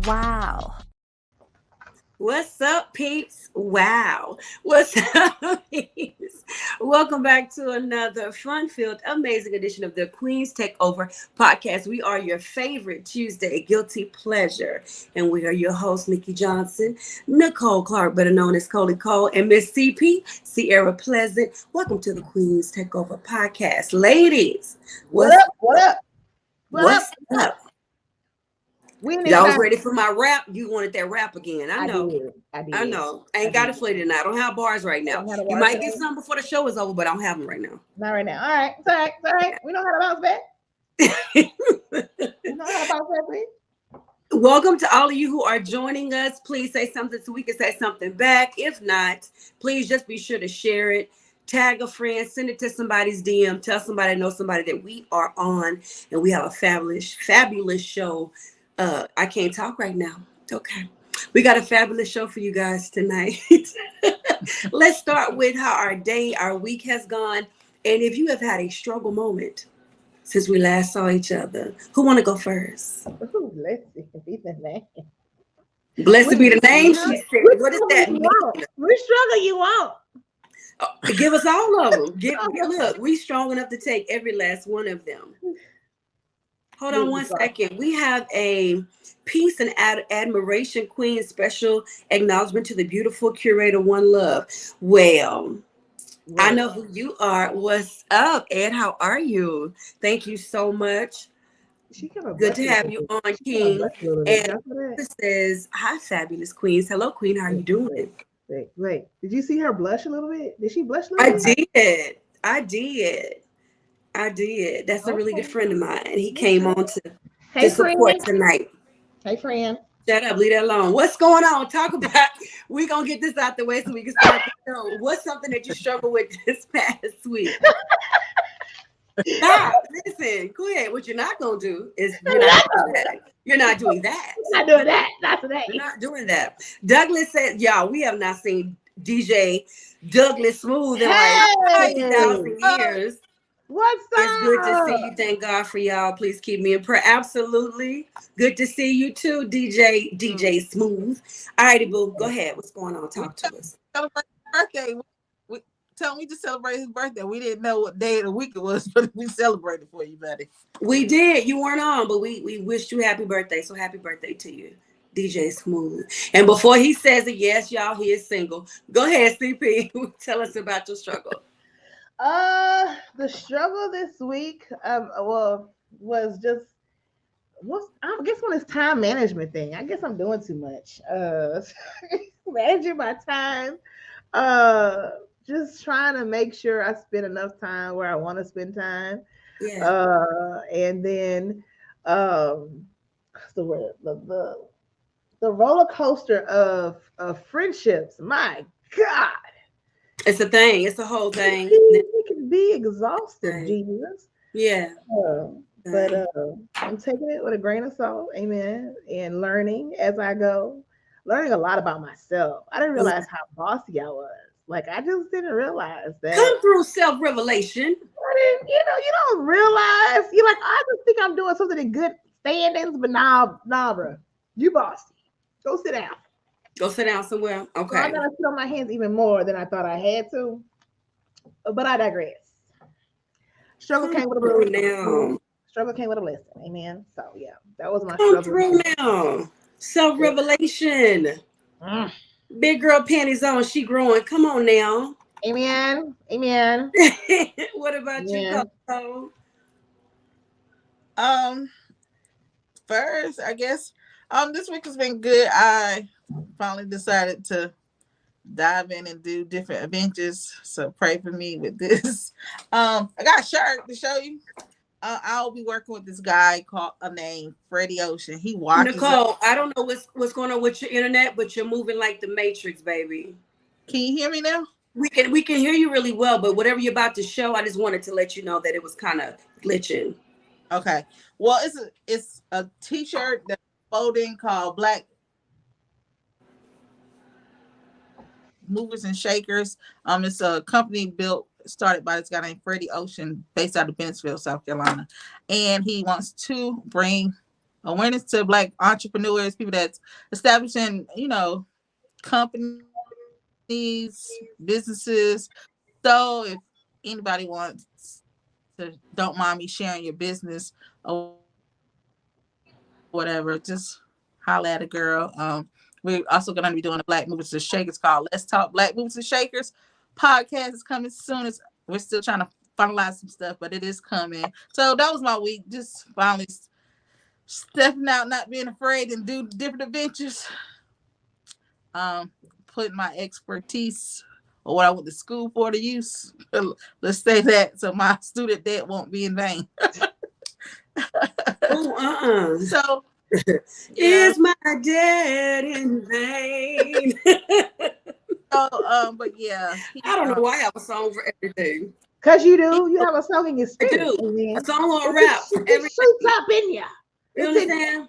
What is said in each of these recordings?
Wow. What's up, peeps? Wow. What's up, peeps? Welcome back to another fun-filled, amazing edition of the Queen's Takeover podcast. We are your favorite Tuesday guilty pleasure. And we are your hosts, Nikki Johnson, Nicole Clark, better known as Coley Cole, and Miss CP, Sierra Pleasant. Welcome to the Queen's Takeover podcast. Ladies, What up? What up? What's up? We in Y'all was ready for my rap. You wanted that rap again. I know. I did. I know. I ain't got it for you tonight. I don't have bars right now. You might get some before the show is over, but I don't have them right now. Not right now. All right. It's all right. It's all right. We know how to bounce back. We know how to bounce back, please. Welcome to all of you who are joining us. Please say something so we can say something back. If not, please just be sure to share it. Tag a friend, send it to somebody's DM, tell somebody, know somebody that we are on, and we have a fabulous show. I can't talk right now. Okay. We got a fabulous show for you guys tonight. Let's start with how our week has gone. And if you have had a struggle moment since we last saw each other, who want to go first? Ooh, let's see. Be the name. Blessed be the name, she said. What does that mean? Which struggle you want? Oh, give us all of them. Look, we strong enough to take every last one of them. Hold on one second. We have a peace and admiration queen special acknowledgement to the beautiful curator One Love. Well, I know who you are. What's up, Ed? How are you? Thank you so much. Good to have you on, King. And this says, hi, fabulous queens. Hello, queen. How are you doing? Wait. Did you see her blush a little bit? Did she blush a little bit? I did. That's a really good friend of mine. He came on to support tonight. Hey, friend. Shut up. Leave that alone. What's going on? Talk about. We're going to get this out the way so we can start the show. What's something that you struggled with this past week? Stop. Listen. Go ahead. What you're not going to do is you're not doing that. Not doing that. Not today. You're not doing that. Douglas said, y'all, we have not seen DJ Douglas Smooth in like 50,000 years. What's up? It's good to see you. Thank God for y'all. Please keep me in prayer. Absolutely. Good to see you too, DJ Smooth. All righty, boo. Go ahead. What's going on? Talk to us. Celebrate his birthday. Tell me to celebrate his birthday. We didn't know what day of the week it was, but we celebrated for you, buddy. We did. You weren't on, but we wished you happy birthday. So happy birthday to you, DJ Smooth. And before he says it, yes, y'all, he is single. Go ahead, CP. Tell us about your struggle. The struggle this week, was just I guess one is time management thing. I guess I'm doing too much. Managing my time. Just trying to make sure I spend enough time where I want to spend time. Yeah. And then what's the word? The roller coaster of friendships. My God. It's a thing. It's a whole thing. It can be exhausting, Jesus. Yeah. But I'm taking it with a grain of salt, amen, and learning as I go. Learning a lot about myself. I didn't realize how bossy I was. Like, I just didn't realize that. Come through self-revelation. You don't realize. You're like, I just think I'm doing something in good standings, but nah, bro. You bossy. Go sit down. Go sit down somewhere. Okay. So I gotta sit on my hands even more than I thought I had to. But I digress. Struggle came with a blessing. Struggle came with a blessing. Amen. So yeah, that was my struggle. Through now. Self-revelation. Big girl panties on. She growing. Come on now. Amen. What about you, Coco? First, I guess this week has been good. I finally decided to dive in and do different adventures. So pray for me with this. I got a shirt to show you. I'll be working with this guy named Freddie Ocean. He watches. Nicole, I don't know what's going on with your internet, but you're moving like the Matrix, baby. Can you hear me now? We can hear you really well, but whatever you're about to show, I just wanted to let you know that it was kind of glitching. Okay. Well, it's a t-shirt that's folding called Black Movers and Shakers. It's a company started by this guy named Freddie Ocean, based out of Bensville, South Carolina, and he wants to bring awareness to Black entrepreneurs, people that's establishing, companies, businesses. So if anybody wants to, don't mind me sharing your business or whatever, just holla at a girl. We're also going to be doing a Black Movers and Shakers called Let's Talk Black Movers and Shakers. Podcast is coming soon. We're still trying to finalize some stuff, but it is coming. So that was my week. Just finally stepping out, not being afraid, and do different adventures. Putting my expertise or what I went to school for to use. Let's say that, so my student debt won't be in vain. So is my debt in vain? But yeah, I don't know why I have a song for everything. Cause you do. You have a song in your I spirit. do. A song or a rap. It's shoots up in you. You understand?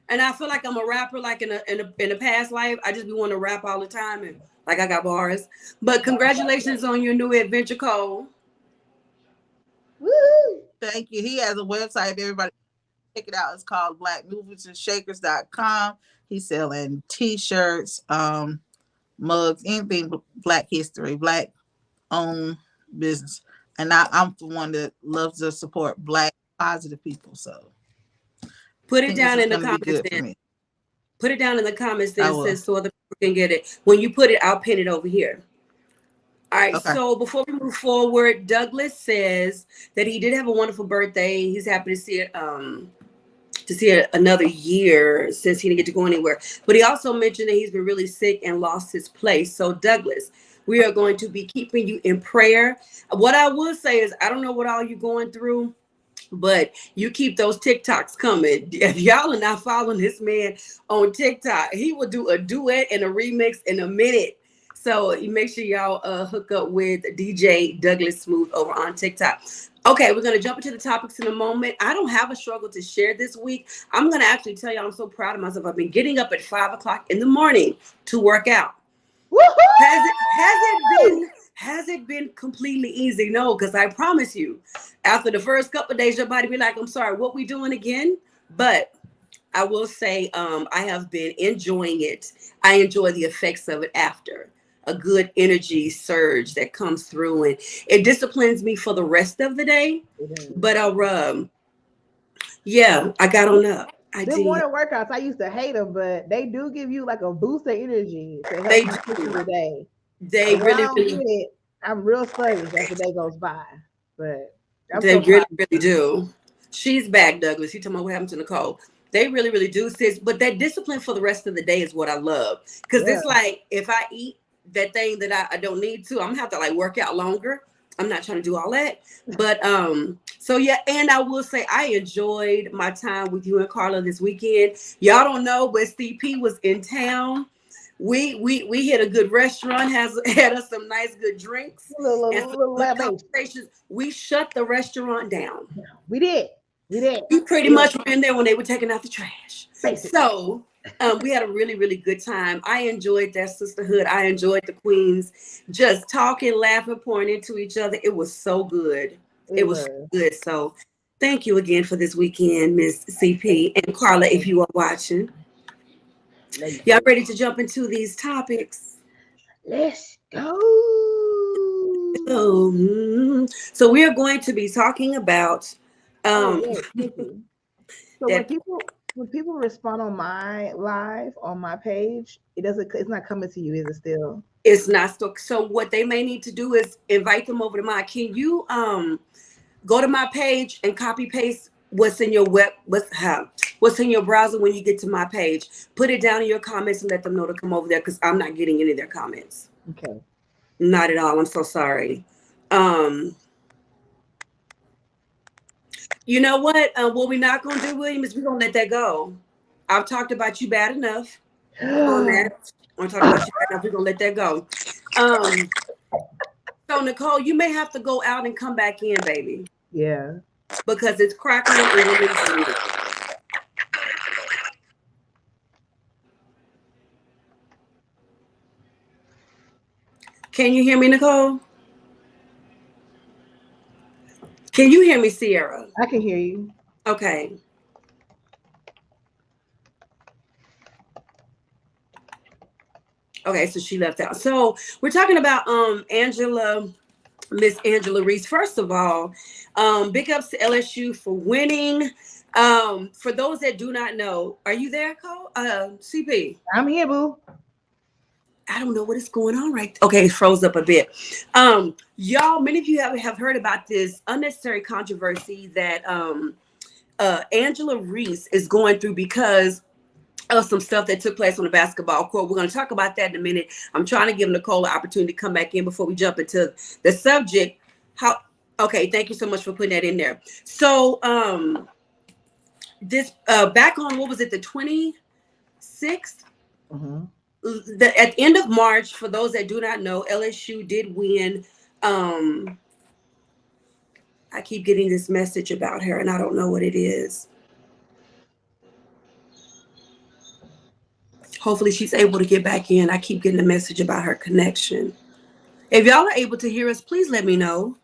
And I feel like I'm a rapper, like in a past life. I just be wanting to rap all the time, and like I got bars. But congratulations on your new adventure, Cole. Woo! Thank you. He has a website. Everybody check it out. It's called blackmoversandshakers.com. He's selling t-shirts, mugs, anything Black history, Black owned business. And I'm the one that loves to support Black positive people. So put it down in the comments then. Put it down in the comments then, sis, so other people can get it. When you put it, I'll pin it over here. All right, okay. So before we move forward, Douglas says that he did have a wonderful birthday. He's happy to see it another year since he didn't get to go anywhere. But he also mentioned that he's been really sick and lost his place. So Douglas, we are going to be keeping you in prayer. What I will say is, I don't know what all you're going through, but you keep those TikToks coming. If y'all are not following this man on TikTok, he will do a duet and a remix in a minute. So you make sure y'all hook up with DJ Douglas Smooth over on TikTok. Okay, we're going to jump into the topics in a moment. I don't have a struggle to share this week. I'm going to actually tell you I'm so proud of myself. I've been getting up at 5 o'clock in the morning to work out. Has it been completely easy? No, because I promise you, after the first couple of days, your body be like, I'm sorry, what we doing again? But I will say I have been enjoying it. I enjoy the effects of it after. A good energy surge that comes through, and it disciplines me for the rest of the day. But yeah, I got on up. The morning workouts, I used to hate them, but they do give you like a boost of energy to help you get through the day. They really I'm real sluggish as the day goes by, but they really do. She's back, Douglas. You talking about what happened to Nicole? They really, really do, sis. But that discipline for the rest of the day is what I love, because it's like if I eat that thing that I don't need to, I'm gonna have to like work out longer. I'm not trying to do all that. But so yeah, and I will say I enjoyed my time with you and Carla this weekend. Y'all don't know, but CP was in town. We hit a good restaurant, had us some nice good drinks and some good conversations. We shut the restaurant down. We did. You pretty much were in there when they were taking out the trash. Basically. So we had a really, really good time. I enjoyed that sisterhood. I enjoyed the queens just talking, laughing, pouring into each other. It was so good. It was so good. So thank you again for this weekend, Miss CP and Carla, if you are watching. Y'all ready to jump into these topics? Let's go. So we are going to be talking about So when people respond on my live on my page, it's not coming to you, is it still? It's not still. So what they may need to do is invite them over to mine. Can you go to my page and copy paste what's in your what's in your browser when you get to my page? Put it down in your comments and let them know to come over there, because I'm not getting any of their comments. Okay. Not at all. I'm so sorry. You know what? What we're not going to do, William, is we're going to let that go. I've talked about you bad enough on that. I'm talking about you bad enough. We're going to let that go. So, Nicole, you may have to go out and come back in, baby. Yeah. Because it's crackling and releasing. Can you hear me, Nicole? Can you hear me, Sierra? I can hear you. Okay. Okay, so she left out. So we're talking about Miss Angela Reese. First of all, big ups to LSU for winning. For those that do not know, are you there, Cole? CP? I'm here, boo. I don't know what is going on right. Okay, it froze up a bit. Y'all, many of you have heard about this unnecessary controversy that Angela Reese is going through because of some stuff that took place on the basketball court. We're going to talk about that in a minute. I'm trying to give Nicole an opportunity to come back in before we jump into the subject. How? Okay, thank you so much for putting that in there. So, this back on, what was it, the 26th? Mm-hmm. At the end of March, for those that do not know, LSU did win. I keep getting this message about her, and I don't know what it is. Hopefully, she's able to get back in. I keep getting a message about her connection. If y'all are able to hear us, please let me know.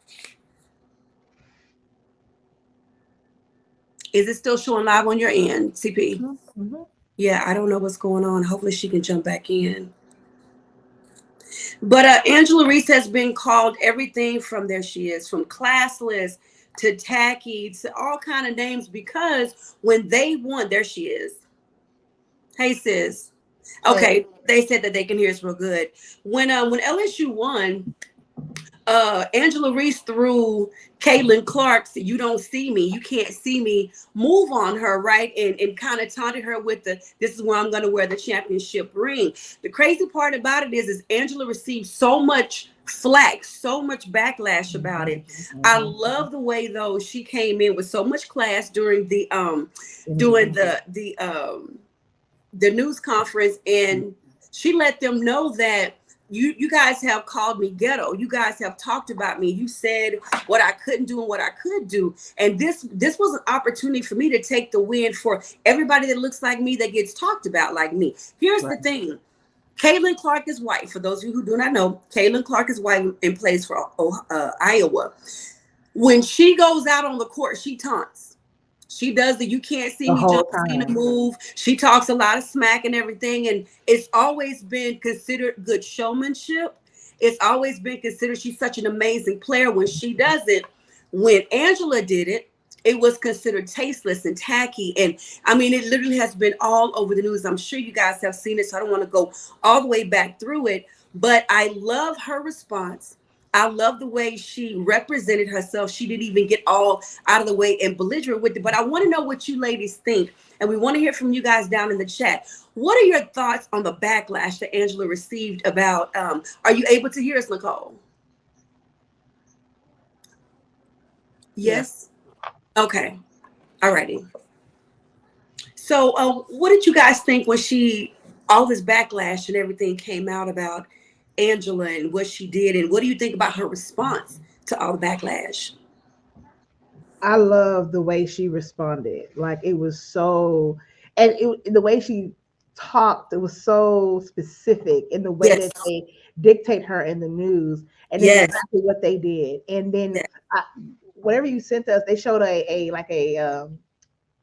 Is it still showing live on your end, CP? Mm-hmm. Yeah, I don't know what's going on. Hopefully, she can jump back in. But Angela Reese has been called everything from, there she is, from classless to tacky to all kind of names, because when they won, there she is. Hey sis. Hey, Okay, they said that they can hear us real good. When LSU won, Angela Reese threw Caitlin Clark's "You Don't See Me, You Can't See Me" move on her, right? And kind of taunted her with "This is where I'm going to wear the championship ring." The crazy part about it is Angela received so much flack, so much backlash about it. I love the way, though, she came in with so much class during the news conference, and she let them know that you guys have called me ghetto. You guys have talked about me. You said what I couldn't do and what I could do. And this was an opportunity for me to take the win for everybody that looks like me, that gets talked about like me. Here's the thing. Caitlin Clark is white. For those of you who do not know, Caitlin Clark is white and plays for Iowa. When she goes out on the court, she taunts. She does the "you can't see The me, John whole Cena" time. move. She talks a lot of smack and everything. And it's always been considered good showmanship. It's always been considered, she's such an amazing player when she does it. When Angela did it, it was considered tasteless and tacky. And I mean, it literally has been all over the news. I'm sure you guys have seen it, so I don't want to go all the way back through it. But I love her response. I love the way she represented herself. She didn't even get all out of the way and belligerent with it. But I want to know what you ladies think. And we want to hear from you guys down in the chat. What are your thoughts on the backlash that Angela received about, are you able to hear us, Nicole? yeah. Yes? Okay. All righty. So what did you guys think when all this backlash and everything came out about Angela and what she did? And what do you think about her response to all the backlash? I love the way she responded. Like it was so, and the way she talked, it was so specific in the way Yes. that they dictate her in the news, and then Yes. exactly what they did. And then Yes. whatever you sent us, they showed a like a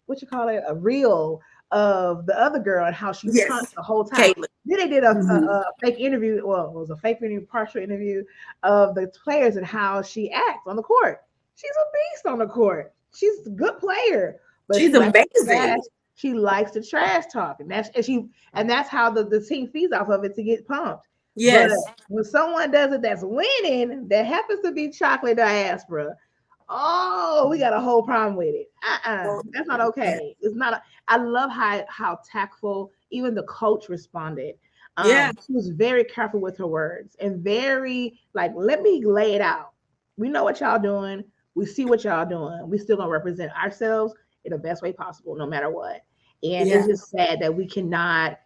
what you call it, a reel of the other girl and how she taunted Yes. the whole time. Caitlin. Then they did Mhm. a fake interview. Well, it was a fake interview, partial interview of the players and how she acts on the court. She's a beast on the court. She's a good player, but She's she likes to amazing. trash. She likes to trash talk, and that's how the team feeds off of it to get pumped. But Yes. when someone does it that's winning, that happens to be chocolate diaspora, oh, we got a whole problem with it. That's not Yeah. okay. It's not. I love how tactful even the coach responded. Yeah. She was very careful with her words and very like, let me lay it out. We know what y'all doing. We see what y'all doing. We still gonna represent ourselves in the best way possible, no matter what. And Yeah. it's just sad that we cannot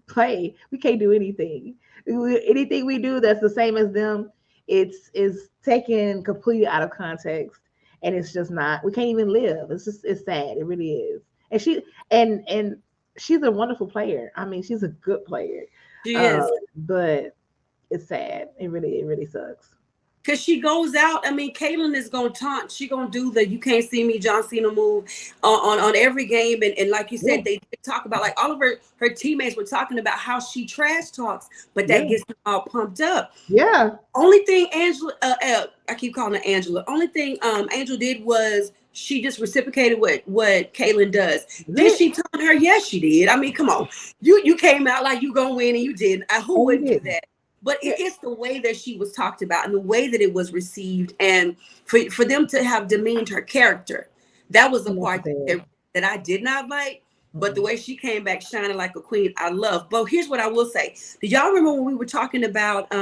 play. We can't do anything. Anything we do that's the same as them, it's is taken completely out of context, and it's just not. We can't even live. It's sad. It really is. And she's a wonderful player. I mean, she's a good player, She uh, is. but it's sad. It really sucks. Cause she goes out. I mean, Caitlyn is gonna taunt. She gonna do the "you can't see me" John Cena move on every game. And like you said, they talk about, like, all of her teammates were talking about how she trash talks, but that gets them all pumped up. Yeah. Only thing Angela, I keep calling her Angela. Only thing Angel did was she just reciprocated what Caitlyn does. Did she taunt her? Yes, she did. I mean, come on, you came out like you gonna win and you did. Who wouldn't do that? But it's the way that she was talked about and the way that it was received, and for them to have demeaned her character, that was the part that I did not like. But the way she came back shining like a queen, I love. But here's what I will say. Do y'all remember when we were talking about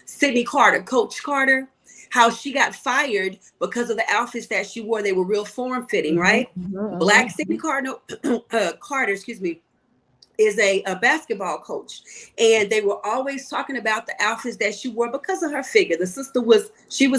Sydney Carter, Coach Carter, how she got fired because of the outfits that she wore? They were real form-fitting, right? Black Sydney Carter, excuse me, is a basketball coach, and they were always talking about the outfits that she wore because of her figure. The sister was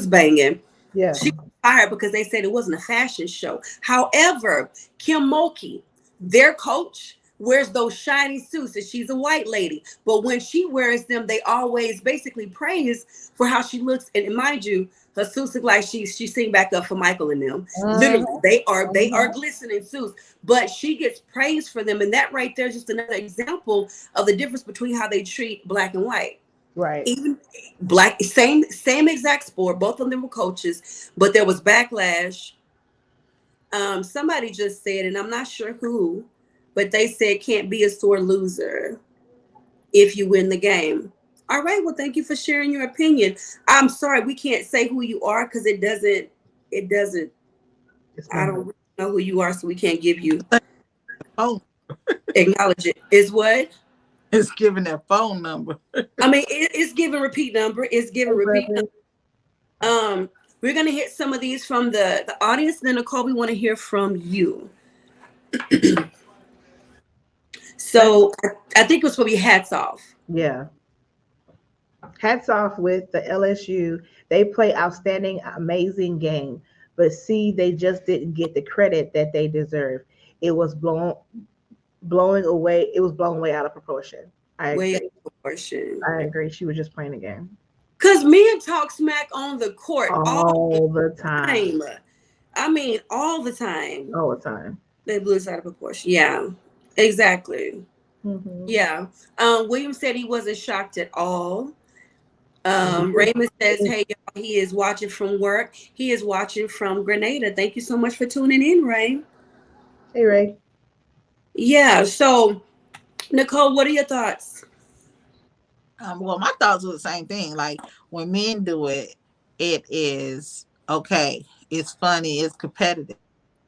banging. Yeah. She was fired because they said it wasn't a fashion show. However, Kim Mulkey, their coach, wears those shiny suits, and she's a white lady. But when she wears them, they always basically praise for how she looks. And mind you, her suits look like she's sing back up for Michael and them. Literally, they are glistening suits, but she gets praised for them. And that right there is just another example of the difference between how they treat black and white. Right. Even black, same exact sport. Both of them were coaches, but there was backlash. Somebody just said, and I'm not sure who, but they said can't be a sore loser if you win the game. All right, well, thank you for sharing your opinion. I'm sorry, we can't say who you are because it doesn't, I don't really know who you are, so we can't give you acknowledge it. Is what? It's giving their phone number. I mean, it's giving repeat number. It's giving repeat number. We're gonna hit some of these from the audience. Then Nicole, we want to hear from you. So I think it was supposed to be hats off. Yeah. Hats off with the LSU. They play outstanding, amazing game. But see, they just didn't get the credit that they deserve. It was blowing away. It was blown way out of proportion. I agree. She was just playing the game. Because men talk smack on the court all the time. I mean, all the time. All the time. They blew us out of proportion. Yeah, exactly. Mm-hmm. Yeah. William said he wasn't shocked at all. Raymond says, hey, y'all, he is watching from work. He is watching from Grenada. Thank you so much for tuning in, Ray. Hey, Ray. Yeah. So, Nicole, what are your thoughts? Well, my thoughts are the same thing. Like, when men do it, it is okay. It's funny. It's competitive.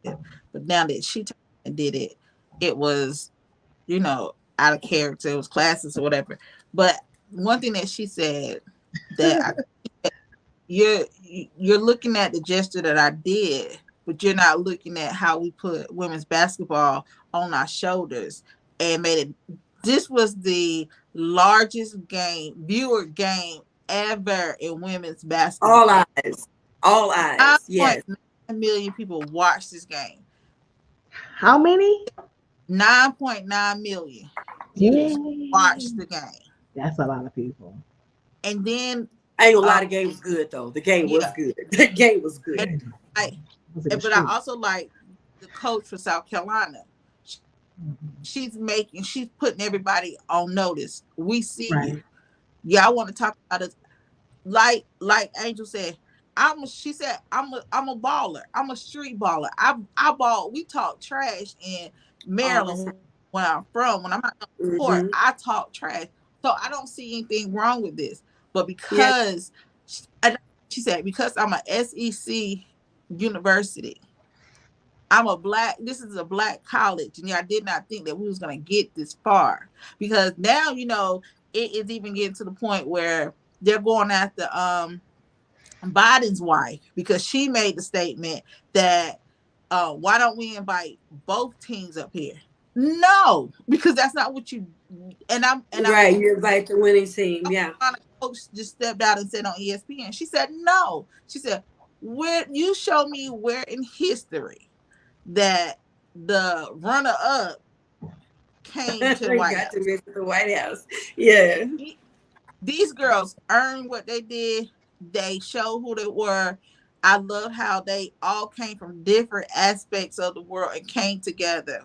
But now that she did it, it was, out of character. It was classes or whatever. But one thing that she said that you're looking at the gesture that I did, but you're not looking at how we put women's basketball on our shoulders and made it. This was the largest viewer game ever in women's basketball. All eyes. Yes. 9 million people watched this game. How many? 9.9 million people watched the game. That's a lot of people. And then I ain't gonna lie, the game was good though. The game was good. The game was good. But I also like the coach for South Carolina. She's putting everybody on notice. We see you. Yeah, I want to talk about it. Like Angel said, she said, I'm a baller. I'm a street baller. I ball. We talk trash in Maryland where I'm from. When I'm out on the court, I talk trash. So I don't see anything wrong with this. But because she said, because I'm a SEC university, this is a black college, and I did not think that we was going to get this far, because now, it is even getting to the point where they're going after Biden's wife, because she made the statement that why don't we invite both teams up here? No, because that's not what you you invite the winning team. Yeah. Coach just stepped out and said on ESPN. She said no. She said, "Where you show me where in history that the runner-up came to the White House. To the White House. Yeah. These girls earned what they did. They show who they were. I love how they all came from different aspects of the world and came together.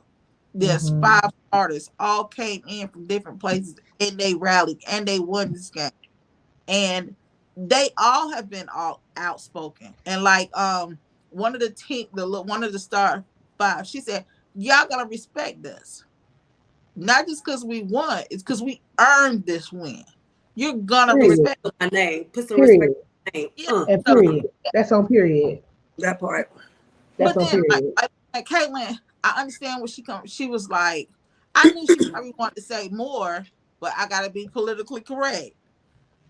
There's Mhm. 5 artists all came in from different places and they rallied and they won this game. And they all have been all outspoken. And like one of the team, one of the star 5, she said, "Y'all gotta respect us. Not just because we won, it's because we earned this win. You're gonna Period. respect My name. Put some respect Period. on my name. it." And So, period. That's on period. That part. That's but on then period. like Caitlin, I understand where she comes. She was like, I knew she probably wanted to say more, but I gotta be politically correct.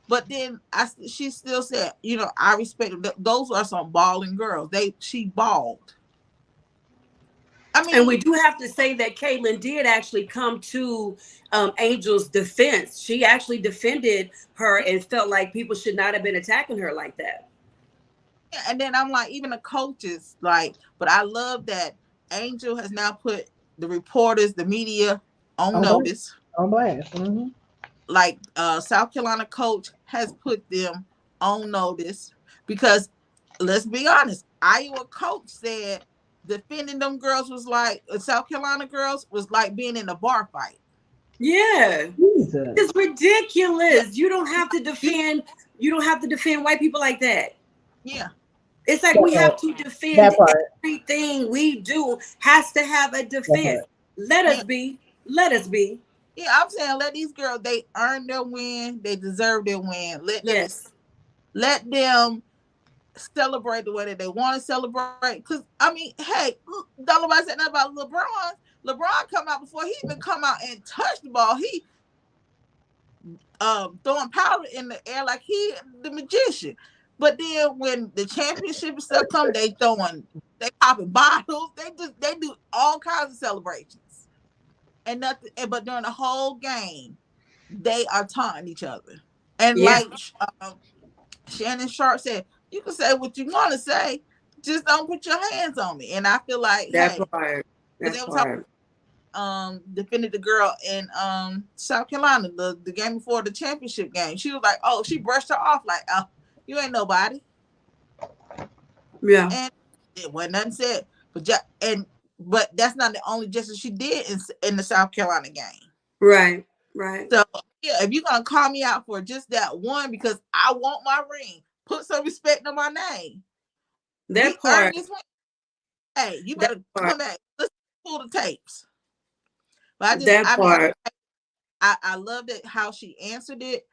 But then she still said, I respect them. Those are some balling girls. She balled. I And we mean, do have to say that Caitlyn did actually come to Angel's defense. She actually defended her and felt like people should not have been attacking her like that. and then I'm like, even the coaches, like, but I love that Angel has now put the reporters, the media on On blast. notice. On blast. Mm-hmm. Like South Carolina coach has put them on notice because let's be honest, Iowa coach said defending them girls was like South Carolina girls was like being in a bar fight. Yeah. Jesus. It's ridiculous. You don't have to You- defend white people like that. yeah. It's like That we have part. to defend That part. everything we do has to have a That defense. part. Let Yeah. us be. Let us be. Yeah, I'm saying let these girls, they earn their win, they deserve their win. Yes. Let them celebrate the way that they want to celebrate. Because I mean, hey, don't nobody say nothing about LeBron. LeBron come out before he even come out and touch the ball. He throwing powder in the air like he the magician. But then when the championship and stuff come, they popping bottles. They do all kinds of celebrations. And nothing. But during the whole game, they are taunting each other. And Yeah. like Shannon Sharp said, you can say what you want to say, just don't put your hands on me. And I feel like, That hey, part. because That they were part. talking, defended the girl in South Carolina the game before the championship game. She was like, oh, she brushed her off like, oh, you ain't nobody. Yeah. And it wasn't nothing said. But that's not the only justice she did in the South Carolina game. Right. Right. So yeah, if you're gonna call me out for just that one because I want my ring, put some respect on my name. That We part. earned this one. Hey, you That better part. come back. Let's pull the tapes. But That part. I loved it how she answered it,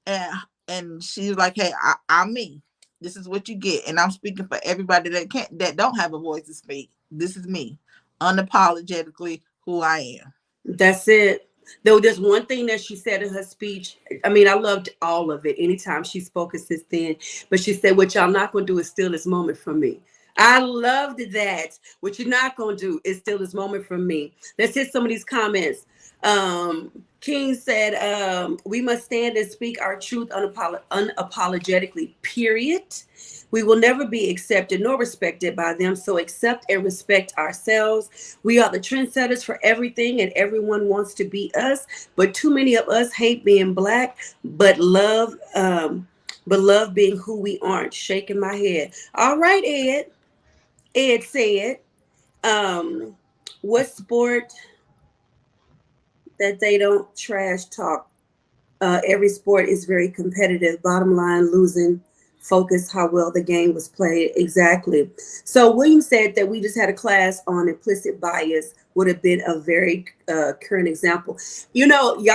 and she was like, "Hey, I'm me. This is what you get, and I'm speaking for everybody that don't have a voice to speak. This is me, unapologetically who I am." That's it. There was just one thing that she said in her speech. I mean, I loved all of it. Anytime she spoke since then, but she said, "What y'all not gonna do is steal this moment from me." I loved that. What you're not gonna do is steal this moment from me. Let's hit some of these comments. King said, "We must stand and speak our truth unapologetically. Period. We will never be accepted nor respected by them. So accept and respect ourselves. We are the trendsetters for everything, and everyone wants to be us. But too many of us hate being black, but love being who we aren't." Shaking my head. All right, Ed. Ed said, "What sport that they don't trash talk? Every sport is very competitive. Bottom line, losing focus how well the game was played." Exactly. So William said that we just had a class on implicit bias would have been a very current example. Y'all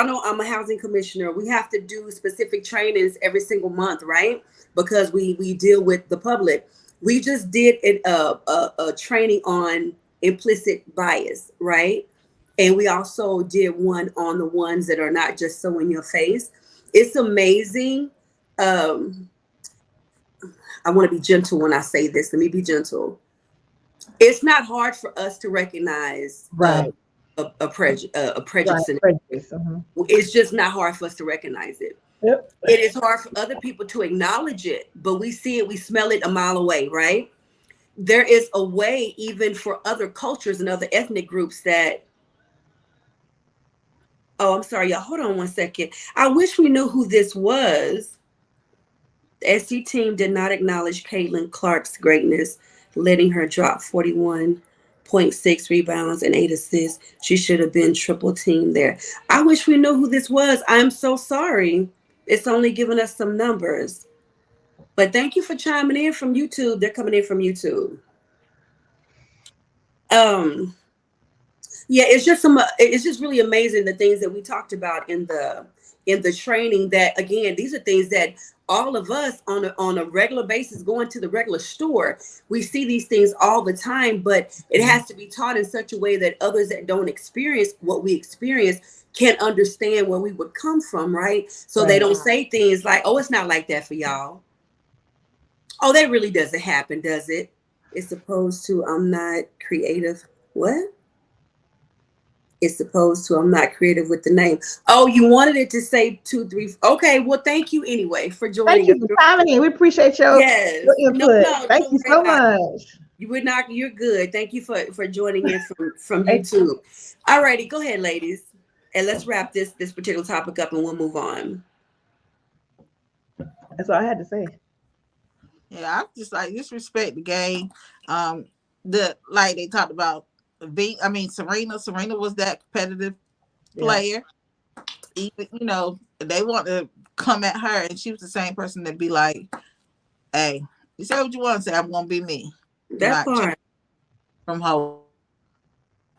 know I'm a housing commissioner. We have to do specific trainings every single month, right? Because we deal with the public. We just did a training on implicit bias, right? And we also did one on the ones that are not just so in your face. It's amazing. I want to be gentle when I say this. Let me be gentle. It's not hard for us to recognize Right. a prejudice. Right. Prejudice. Uh-huh. It's just not hard for us to recognize it. Yep. It is hard for other people to acknowledge it, but we see it, we smell it a mile away, right? There is a way, even for other cultures and other ethnic groups, that, oh, I'm sorry, y'all. Hold on one second. I wish we knew who this was. The SC team did not acknowledge Caitlin Clark's greatness, letting her drop 41.6 rebounds and 8 assists. She should have been triple team there. I wish we knew who this was. I'm so sorry. It's only giving us some numbers. But thank you for chiming in from YouTube. They're coming in from YouTube. Yeah, it's just really amazing the things that we talked about in the training, that again, these are things that all of us on a regular basis, going to the regular store, we see these things all the time, but it has to be taught in such a way that others that don't experience what we experience can understand where we would come from, right? So they don't say things like, oh, it's not like that for y'all. Oh, that really doesn't happen, does it? It's opposed to I'm not creative. What? It's opposed to I'm not creative with the name. Oh, you wanted it to say 2, 3. Okay, well, thank you anyway for joining us. Thank you for coming in. We appreciate your input. No, Thank you so much. You're good. Thank you for joining in from YouTube. All righty, go ahead, ladies. And let's wrap this particular topic up and we'll move on. That's all I had to say. Yeah, I just like disrespect the game. Like they talked about Serena. Serena was that competitive player. Even, they want to come at her, and she was the same person that be like, "Hey, you say what you want to say. I'm gonna be me." That part. From her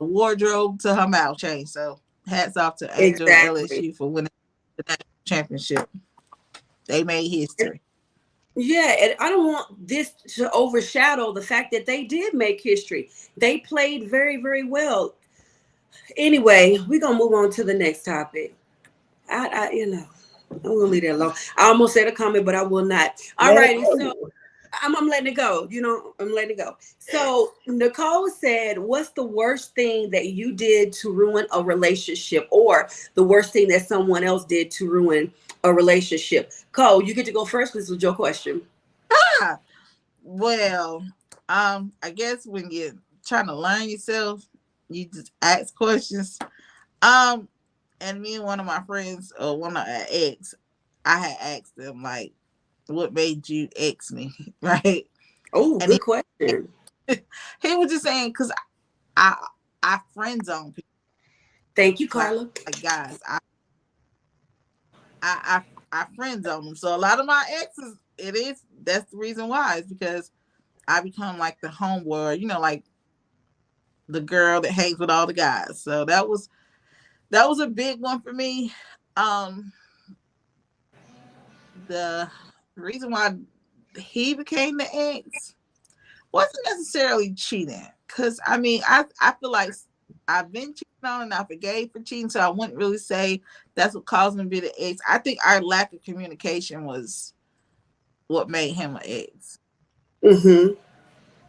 wardrobe to her mouth change. So hats off to Angel and LSU for winning the national championship. They made history. Yeah, and I don't want this to overshadow the fact that they did make history. They played very, very well. Anyway, we're gonna move on to the next topic. I'm gonna leave that alone. I almost said a comment, but I will not. All righty, so I'm letting it go. I'm letting it go. So Nicole said, what's the worst thing that you did to ruin a relationship, or the worst thing that someone else did to ruin a relationship? Cole, you get to go first. This was your question. Well, I guess when you're trying to learn yourself, you just ask questions. And me and one of my friends, or one of our ex, I had asked them, like, what made you ex me? Right? Oh, good question. He was just saying, because I friend zone people. Thank you, Carla. Like guys, I friend zone them. So a lot of my exes, that's the reason why, is because I become like the homeboy, like the girl that hangs with all the guys. So that was a big one for me. The reason why he became the ex wasn't necessarily cheating, because I feel like I've been cheating on and I forgave for cheating, so I wouldn't really say that's what caused him to be the ex. I think our lack of communication was what made him an ex. Mm-hmm.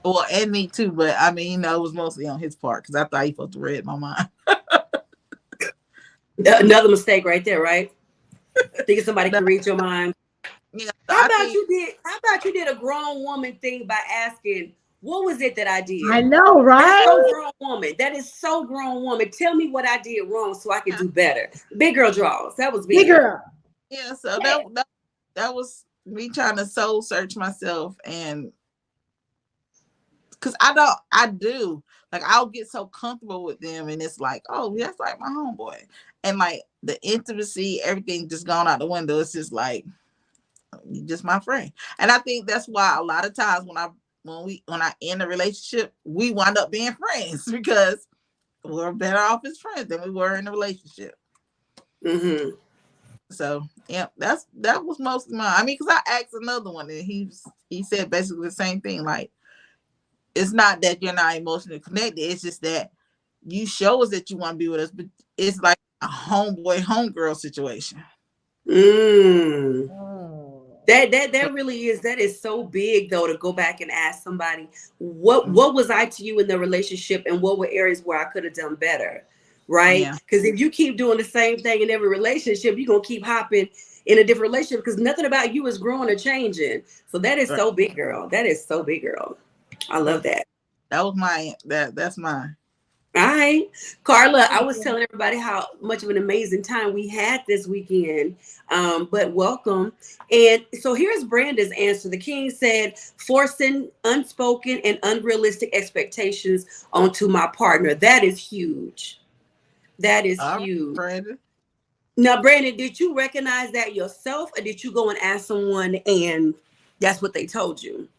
Well, and me too, but it was mostly on his part, because I thought he supposed to read my mind. Another mistake right there, right? Thinking somebody can read your mind. Yeah, How about you did a grown woman thing by asking, what was it that I did? I know, right? That's so grown woman. That is so grown woman. Tell me what I did wrong so I can do better. Big girl draws. That was big girl. Yeah, so that was me trying to soul search myself, and because I'll get so comfortable with them, and it's like, oh, that's like my homeboy, and like the intimacy, everything just gone out the window. It's just like, you're just my friend. And I think that's why a lot of times when I end a relationship, we wind up being friends, because we're better off as friends than we were in a relationship. Mm-hmm. So yeah, that was mostly mine. Because I asked another one, and he said basically the same thing. Like, it's not that you're not emotionally connected. It's just that you show us that you want to be with us, but it's like a homeboy, homegirl situation. That really is. That is so big, though, to go back and ask somebody, what was I to you in the relationship, and what were areas where I could have done better, right? Because if you keep doing the same thing in every relationship, you're gonna keep hopping in a different relationship, because nothing about you is growing or changing. So that is so big, girl. That is so big, girl. I love that. That was that's mine. All right, Carla, I was telling everybody how much of an amazing time we had this weekend. But welcome. And so here's Branda's answer. The king said, forcing unspoken and unrealistic expectations onto my partner. That is huge. That is All right, huge. Brandon. Now, Brandon, did you recognize that yourself, or did you go and ask someone and that's what they told you?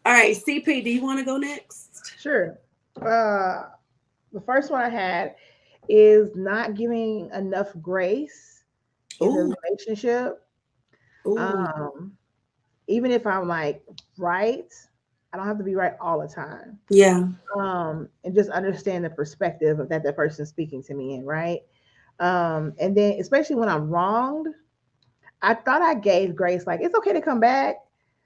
All right, CP, do you want to go next? Sure. The first one I had is not giving enough grace in the Ooh, relationship. ooh, Um, Even if I'm like right, I don't have to be right all the time. yeah, And just understand the perspective of that person's speaking to me in, right? And then especially when I'm wronged, I thought I gave grace, like it's okay to come back,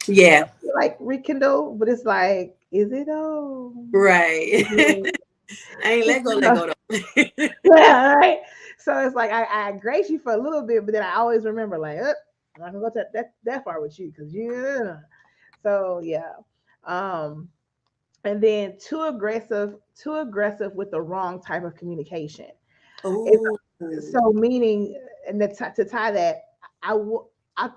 yeah, like rekindle, but it's like, is it though? right. I ain't let go though. Yeah, right. So it's like I grace you for a little bit, but then I always remember like, I'm not gonna go to that far with you because you. So yeah, and then too aggressive with the wrong type of communication. It's, Oh, so meaning, and to tie that, I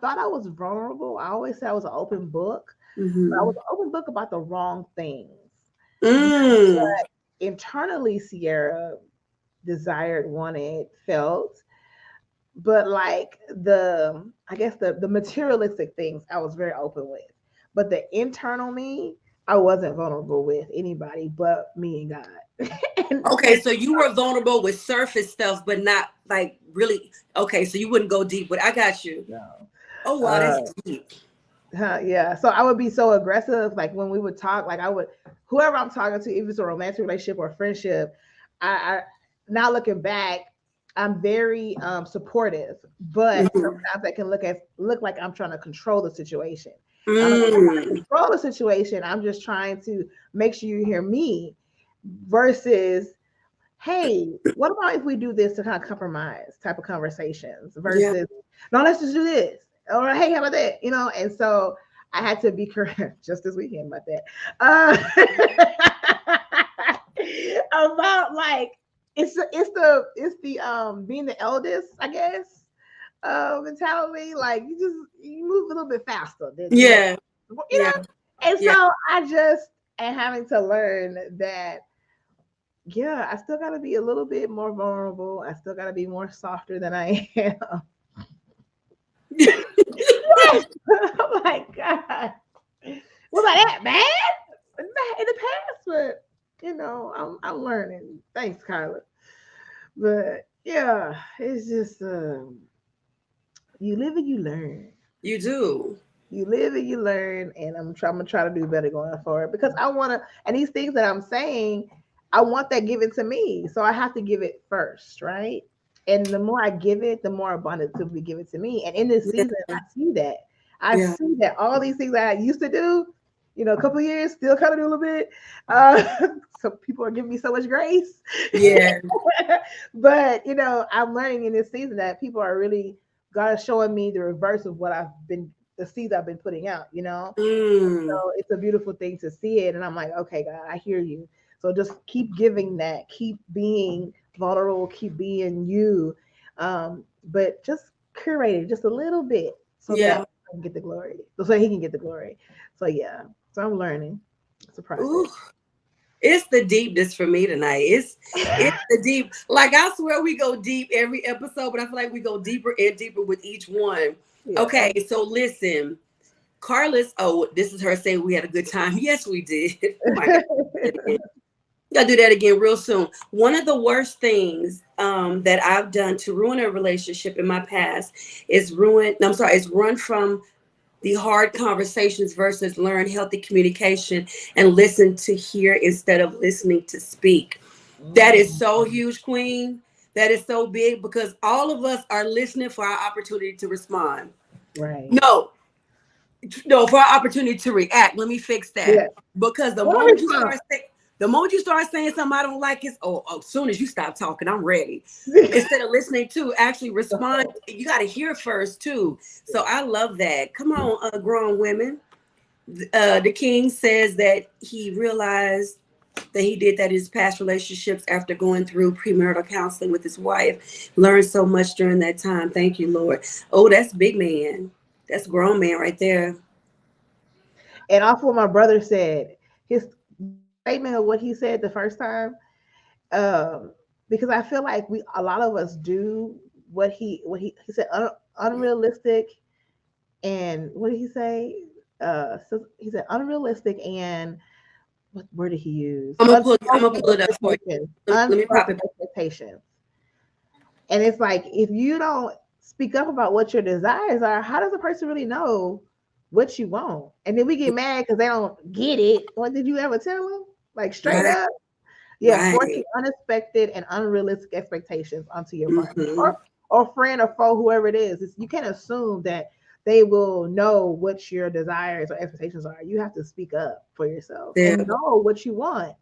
thought I was vulnerable. I always said I was an open book, but I was mm-hmm. an open book about the wrong things. Mm, Internally, Sierra desired, wanted, felt, but like I guess the materialistic things I was very open with, but the internal me I wasn't vulnerable with anybody but me and God. okay, so you were vulnerable with surface stuff, but not like really. Okay, so you wouldn't go deep. But I got you. No. Oh wow, Uh, that's deep. yeah. So I would be so aggressive, like when we would talk, like I would, whoever I'm talking to, if it's a romantic relationship or a friendship, I now looking back, I'm very supportive, but Mm-hmm. sometimes I can look like I'm trying to control the situation. I'm not trying to Mm, control the situation. I'm just trying to make sure you hear me, versus, hey, what about if we do this to kind of compromise type of conversations yeah. versus, no, let's just do this. Or hey, how about that? And so I had to be correct just this weekend about that. About like it's the being the eldest, I guess, mentality. Like you move a little bit faster than Yeah. you know. Yeah. And Yeah. so I just am having to learn that, yeah, I still got to be a little bit more vulnerable. I still got to be more softer than I am. Yes. Oh my God. Was I that bad in the past? But I'm learning. Thanks, Kyla. But yeah, it's just you live and you learn. You do. You live and you learn, and I'm gonna try to do better going forward because I want to. And these things that I'm saying, I want that given to me, so I have to give it first, right? And the more I give it, the more abundance will be given to me. And in this Yeah. season, I see that. I Yeah. see that all these things that I used to do, a couple of years, still kind of do a little bit. Uh, so people are giving me so much grace, Yeah. but I'm learning in this season that people are really God is showing me the reverse of what the seeds I've been putting out. Mm, So it's a beautiful thing to see it. And I'm like, okay, God, I hear you. So just keep giving that, keep being vulnerable, keep being you. But just curate it just a little bit so that yeah. I can get the glory. So he can get the glory. So yeah. So I'm learning. It's a process. Ooh. It's the deepness for me tonight. It's the deep. Like I swear we go deep every episode, but I feel like we go deeper and deeper with each one. Yeah. Okay, so listen. Carlos, oh, this is her saying we had a good time. Yes, we did. Oh my God. Gotta do that again real soon. One of the worst things that I've done to ruin a relationship in my past is run from the hard conversations versus learn healthy communication and listen to hear instead of listening to speak. That is so huge, Queen. That is so big because all of us are listening for our opportunity to respond. Right. No, no, for our opportunity to react. Let me fix that. Yeah. Because What a response. the moment you start saying something I don't like, is as soon as you stop talking, I'm ready. Instead of listening to actually respond, you got to hear first too. So I love that. Come on, grown women. The king says that he realized that he did that in his past relationships after going through premarital counseling with his wife. Learned so much during that time. Thank you, Lord. Oh, that's big man. That's grown man right there. And off what my brother said, his statement of what he said the first time, um, because I feel like a lot of us do what he said, unrealistic, and what did he say? So he said unrealistic and what word did he use? I'm gonna pull it up for you. Let me pop Unspoken it. expectations. And it's like if you don't speak up about what your desires are, how does a person really know what you want? And then we get mad because they don't get it. What did you ever tell them? Like straight Right, up? Yeah, right. forcing unexpected and unrealistic expectations onto your partner Mm-hmm. or friend or foe, whoever it is. You can't assume that they will know what your desires or expectations are. You have to speak up for yourself Yeah. and know what you want.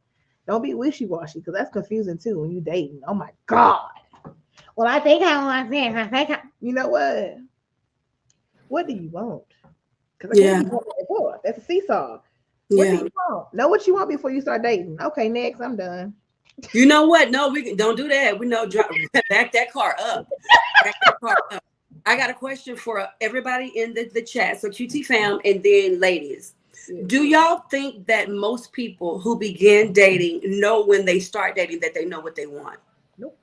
Don't be wishy-washy because that's confusing too when you dating. Oh my God. Well, I think I want this. You know what? What do you want? Because I can't Yeah. be going back and forth. That's a seesaw. What do Yeah. you want? Know what you want before you start dating. Okay, next, I'm done. You know what? No, don't do that. We know back that car up. Back that car up. I got a question for everybody in the chat. So QT fam and then ladies. Yeah. Do y'all think that most people who begin dating know when they start dating that they know what they want? Nope.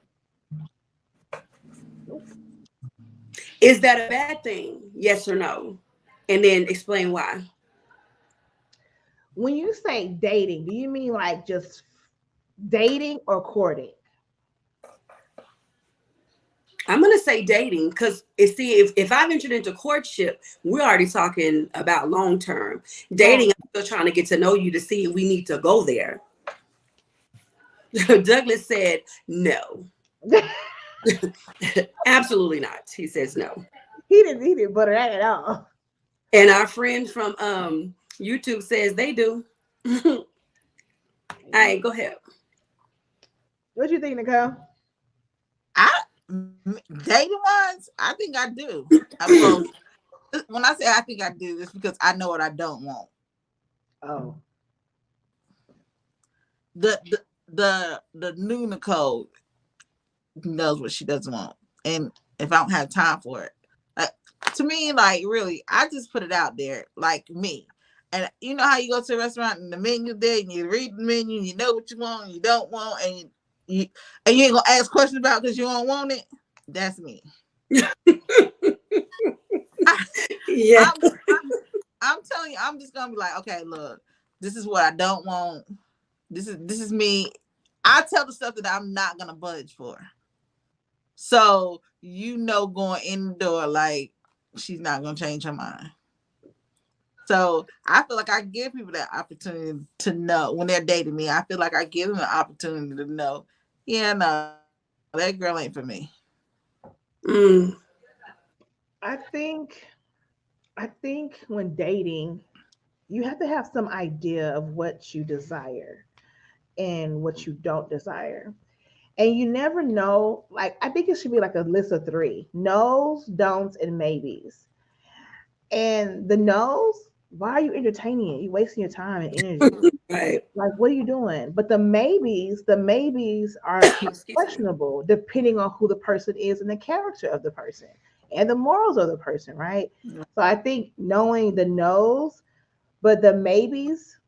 Nope. Is that a bad thing? Yes or no? And then explain why. When you say dating, do you mean like just dating or courting? I'm gonna say dating because if I've entered into courtship, we're already talking about long term. Long. Dating, I'm still trying to get to know you to see if we need to go there. Douglas said no. Absolutely not. He says no. He didn't butter that at all. And our friend from YouTube says they do. All right, go ahead. What you think, Nicole? I dating wise, I think I do. Well, when I say I think I do, it's because I know what I don't want. Oh. The new Nicole knows what she doesn't want, and if I don't have time for it, like, to me, like really, I just put it out there, like me. And you know how you go to a restaurant and the menu there, and you read the menu, and you know what you want, and you don't want, and you ain't gonna ask questions about because you don't want it. That's me. Yeah. I'm, I'm telling you, I'm just gonna be like, okay, look, this is what I don't want. This is me. I tell the stuff that I'm not gonna budge for. So going in the door like she's not gonna change her mind. So I feel like I give people that opportunity to know when they're dating me. I feel like I give them an opportunity to know, yeah, no, that girl ain't for me. Mm. I think I think when dating, you have to have some idea of what you desire and what you don't desire. And you never know, like I think it should be like a list of three: no's, don'ts, and maybes. And the no's, why are you entertaining it? You wasting your time and energy. Right. Like, what are you doing? But the maybes are Excuse me. questionable depending on who the person is and the character of the person and the morals of the person, right? So I think knowing the no's, but the maybes,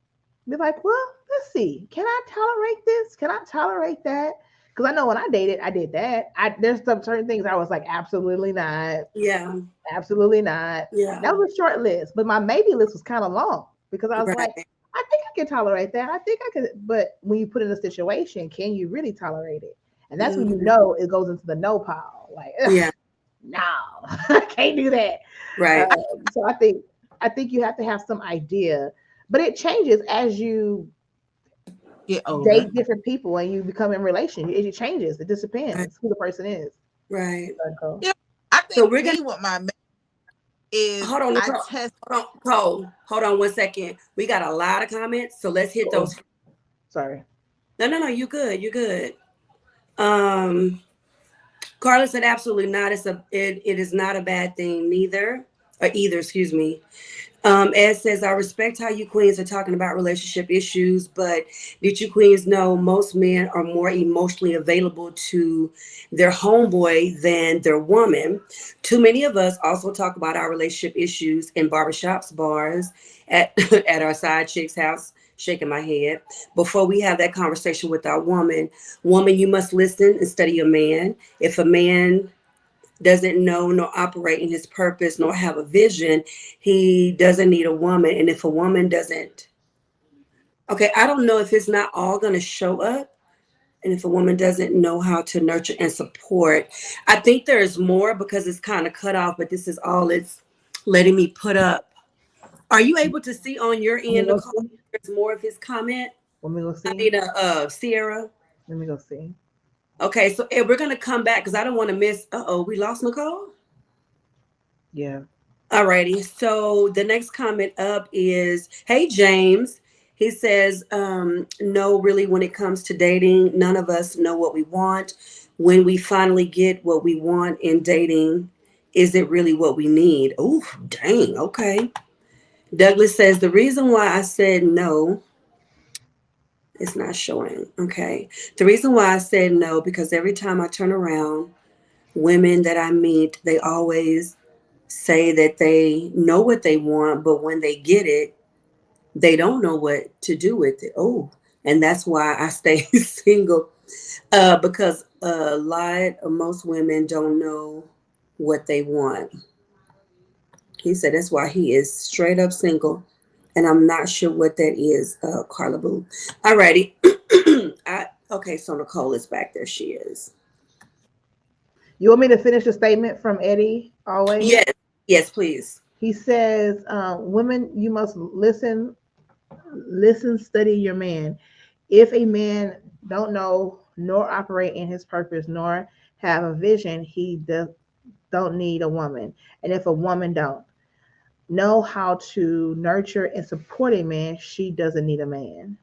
be like, well, let's see. Can I tolerate this? Can I tolerate that? Because I know when I dated, I did that. There's some certain things I was like, absolutely not, Yeah. absolutely not. Yeah. That was a short list, but my maybe list was kind of long because I was like, Right. I think I can tolerate that. I think I could. But when you put in a situation, can you really tolerate it? And that's when you Mhm. know it goes into the no pile. Like, Yeah. no, I can't do that. Right. So I think you have to have some idea, but it changes as you Get older. date different people and you become in relation. It changes. It just Right. depends who the person is. Right. Cool. Yeah, I So think we're gonna me with my is hold on, I Nicole. test. Hold on, Cole. Hold on 1 second. We got a lot of comments, so let's hit Cool. those. Sorry. No. You good. You good. Um, Carla said absolutely not. It is not a bad thing neither, or either. Excuse me. Ed says, I respect how you queens are talking about relationship issues, but did you queens know most men are more emotionally available to their homeboy than their woman? Too many of us also talk about our relationship issues in barbershops, bars, at, at our side chick's house, shaking my head, before we have that conversation with our woman. Woman, you must listen and study a man. If a man doesn't know nor operate in his purpose nor have a vision, he doesn't need a woman. And if a woman doesn't, okay, I don't know if it's not all going to show up. And if a woman doesn't know how to nurture and support, I think there's more because it's kind of cut off, but this is all it's letting me put up. Are you able to see on your Let me end, go Nicole, see. there's more of his comment? Let me go I see. mean, Sierra. Let me go see. Okay, so we're going to come back because I don't want to miss. Uh-oh, we lost Nicole? Yeah. Alrighty. So the next comment up is, hey James. He says, no, really, when it comes to dating, none of us know what we want. When we finally get what we want in dating, is it really what we need? Oh, dang. Okay. Douglas says, the reason why I said no, it's not showing. Okay. The reason why I said no, because every time I turn around, women that I meet, they always say that they know what they want, but when they get it, they don't know what to do with it. Oh, and that's why I stay single, because a lot of most women don't know what they want. He said that's why he is straight up single, and I'm not sure what that is, Carla Boo. Alrighty. Okay, so Nicole is back. There she is. You want me to finish the statement from Eddie always? Yes, yes, please. He says, women, you must listen, study your man. If a man don't know nor operate in his purpose nor have a vision, he don't need a woman. And if a woman don't know how to nurture and support a man, she doesn't need a man.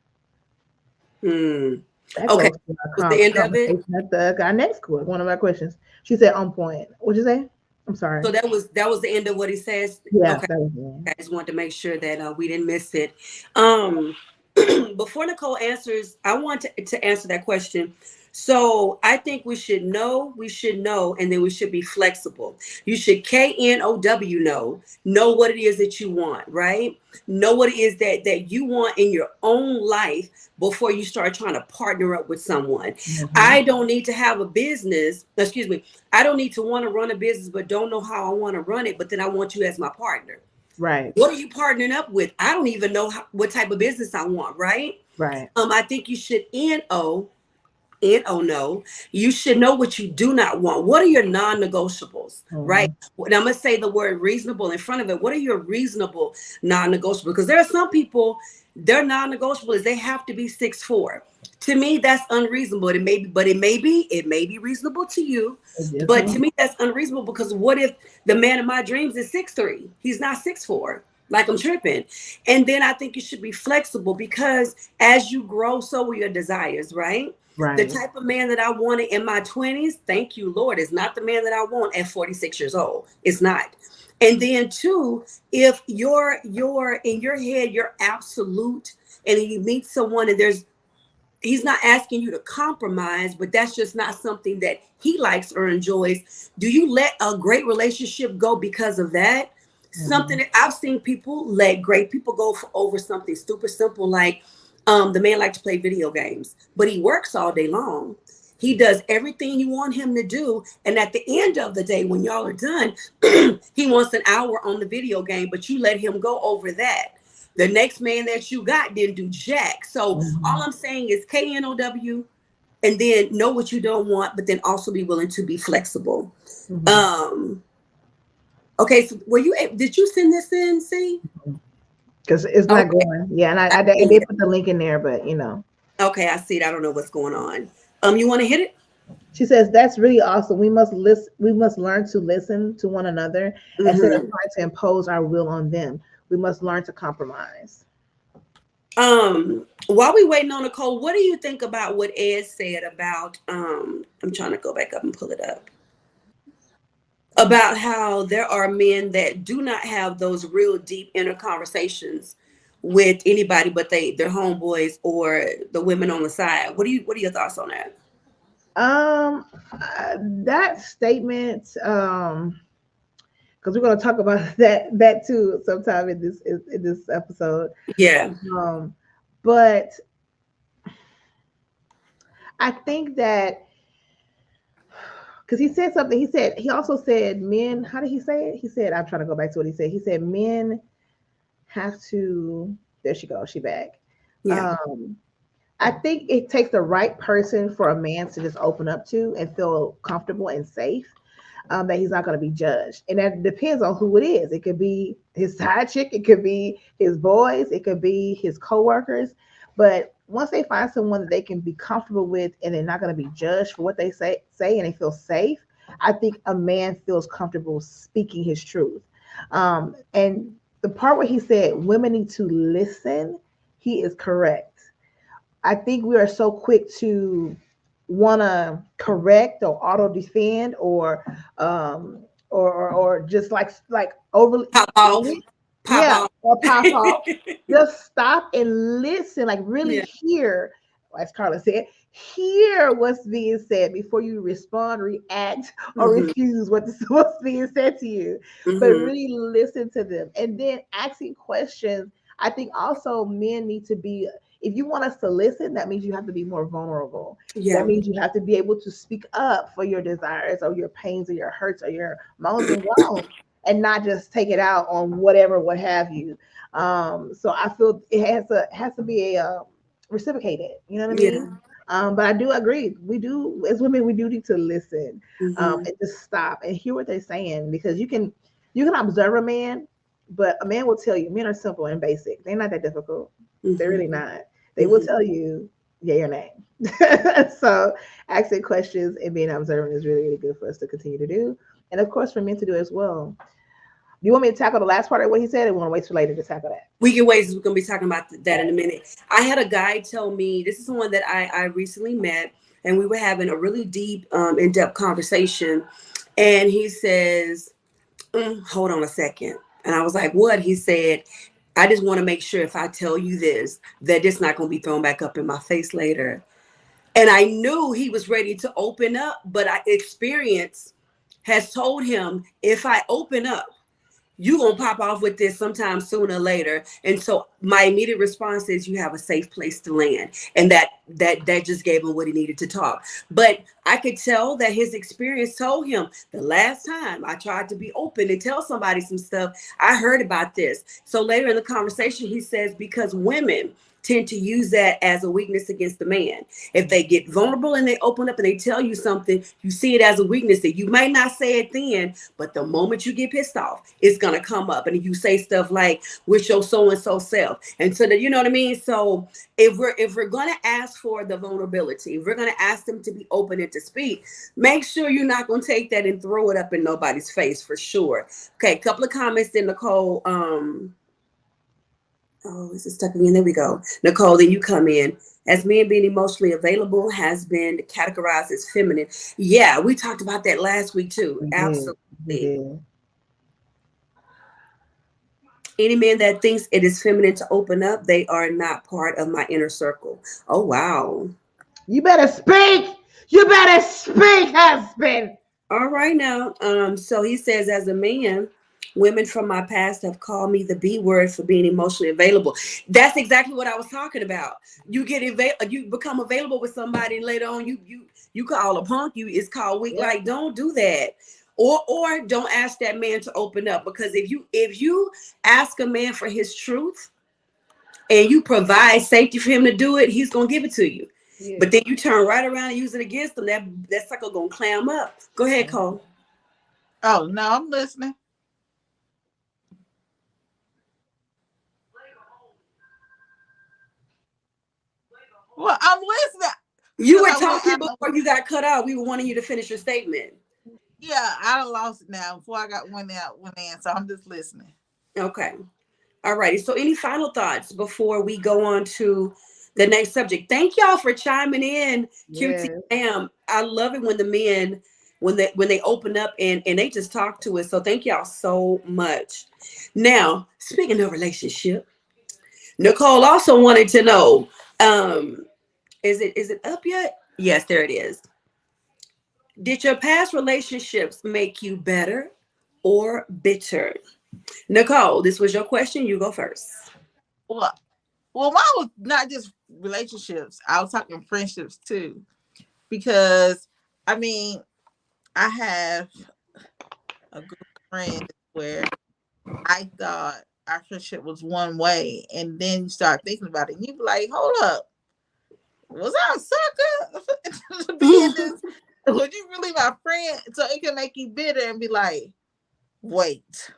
Hmm. That Okay, goes to was our the end of it? conversation at our next course. One of my questions. She said on point. What'd you say? I'm sorry. So that was the end of what he says. Yeah, Okay, that was it. I just wanted to make sure that we didn't miss it. Before Nicole answers, I want to answer that question. So I think we should know, and then we should be flexible. You should know what it is that you want, right? Know what it is that you want in your own life before you start trying to partner up with someone. Mm-hmm. I don't need to have a business, excuse me, I don't need to want to run a business, but don't know how I want to run it, but then I want you as my partner. Right, What are you partnering up with? I don't even know what type of business I want, right? right. I think you should no, you should know what you do not want. What are your non-negotiables, right? Mm-hmm. And I'm gonna say the word reasonable in front of it. What are your reasonable non-negotiables? Because there are some people, their non-negotiable is they have to be 6'4". To me, that's unreasonable. It may be reasonable to you, but to me, that's unreasonable because what if the man of my dreams is 6'3"? He's not 6'4". Like I'm tripping. And then I think you should be flexible because as you grow, so will your desires, right? The Right. type of man that I wanted in my 20s, thank you, Lord, is not the man that I want at 46 years old. It's not. And then two, if you're in your head, you're absolute, and then you meet someone and he's not asking you to compromise, but that's just not something that he likes or enjoys. Do you let a great relationship go because of that? Mm-hmm. Something that I've seen people let great people go for over something super simple, like the man likes to play video games, but he works all day long. He does everything you want him to do, and at the end of the day, when y'all are done, he wants an hour on the video game, but you let him go over that. The next man that you got didn't do jack. So Mm-hmm. all I'm saying is KNOW, and then know what you don't want, but then also be willing to be flexible. Mm-hmm. Um, okay, so did you send this in? See? Because it's not Okay. going. Yeah, and I I see did it. put the link in there, but Okay, I see it. I don't know what's going on. You want to hit it? she says that's really awesome. We must listen. We must learn to listen to one another instead of Mm-hmm. trying to impose our will on them. We must learn to compromise. While we waiting on Nicole, what do you think about what Ed said about I'm trying to go back up and pull it up. about how there are men that do not have those real deep inner conversations with anybody but their homeboys or the women on the side. What are your thoughts on that? That statement, because we're going to talk about that too sometime in this episode. Yeah. Um, but I think that because he said something, he also said men. How did he say it? He said, I'm trying to go back to what he said. He said men have to. There she goes. She back. Yeah. Um, I think it takes the right person for a man to just open up to and feel comfortable and safe. That he's not going to be judged. And that depends on who it is. It could be his side chick, it could be his boys, it could be his coworkers. But once they find someone that they can be comfortable with and they're not going to be judged for what they say and they feel safe, I think a man feels comfortable speaking his truth. And the part where he said women need to listen, he is correct. I think we are so quick to want to correct or auto defend or just like overly, Pop off. Pop yeah, off. or pop off. Just stop and listen, like really Yeah. hear, as Carla said, hear what's being said before you respond, react, or Mm-hmm. refuse what's being said to you. But Mm-hmm. really listen to them and then asking questions. I think also men need to be, if you want us to listen, that means you have to be more vulnerable. That Yeah. means you have to be able to speak up for your desires or your pains or your hurts or your moans and groans and not just take it out on whatever, what have you. So I feel it has to be a reciprocated. You know what I Yeah. mean? But I do agree. We do, as women, we do need to listen Mm-hmm. and just stop and hear what they're saying, because you can observe a man, but a man will tell you men are simple and basic. They're not that difficult. They're Mm-hmm. really not. They will Mm-hmm. tell you yeah your name. So asking questions and being observant is really, really good for us to continue to do. And of course for men to do as well. Do you want me to tackle the last part of what he said, or we want to wait till later to tackle that? We can wait. We're gonna be talking about that in a minute. I had a guy tell me, this is someone that I recently met, and we were having a really deep, in-depth conversation. And he says, hold on a second. And I was like, what? He said, I just want to make sure if I tell you this, that it's not gonna be thrown back up in my face later. And I knew he was ready to open up, but experience has told him if I open up, you gonna pop off with this sometime sooner or later. And so my immediate response is you have a safe place to land. And that just gave him what he needed to talk. But I could tell that his experience told him the last time I tried to be open and tell somebody some stuff, I heard about this. So later in the conversation, he says, because women tend to use that as a weakness against the man. If they get vulnerable and they open up and they tell you something, you see it as a weakness that you might not say it then, but the moment you get pissed off, it's gonna come up. And you say stuff like, "With your so and so self," and so that, you know what I mean. So if we're gonna ask for the vulnerability, if we're gonna ask them to be open and to speak, make sure you're not gonna take that and throw it up in nobody's face for sure. Okay, a couple of comments then, Nicole. Oh, this is stuck again. There we go. Nicole, then you come in. As men being emotionally available has been categorized as feminine. Yeah, we talked about that last week too. We did. We Absolutely. did. Any man that thinks it is feminine to open up, they are not part of my inner circle. Oh, wow. You better speak. You better speak, husband. All right now. So he says, as a man, women from my past have called me the B word for being emotionally available. That's exactly what I was talking about. You become available with somebody, and later on you call a punk. It's called weak. Yep. Like, don't do that. Or don't ask that man to open up, because if you ask a man for his truth and you provide safety for him to do it, he's gonna give it to you. Yeah. But then you turn right around and use it against them. That sucker gonna clam up. Go ahead, Cole. Oh no, I'm listening. Well, I'm listening You because were I went talking out. before you got cut out. We were wanting you to finish your statement. Yeah, I done lost it now. Before I got went in, so I'm just listening. Okay. All righty. So any final thoughts before we go on to the next subject? Thank y'all for chiming in, QT. Yes. I love it when the men when they open up and they just talk to us. So thank y'all so much. Now, speaking of relationship, Nicole also wanted to know, is it up yet? Yes, there it is. Did your past relationships make you better or bitter? Nicole, this was your question. You go first. Well, mine was not just relationships. I was talking friendships too, because I mean, I have a group of friends where I thought our friendship was one way, and then you start thinking about it, and you be like, "Hold up, was I a sucker to be in this? Was you really my friend?" So it can make you bitter and be like, "Wait,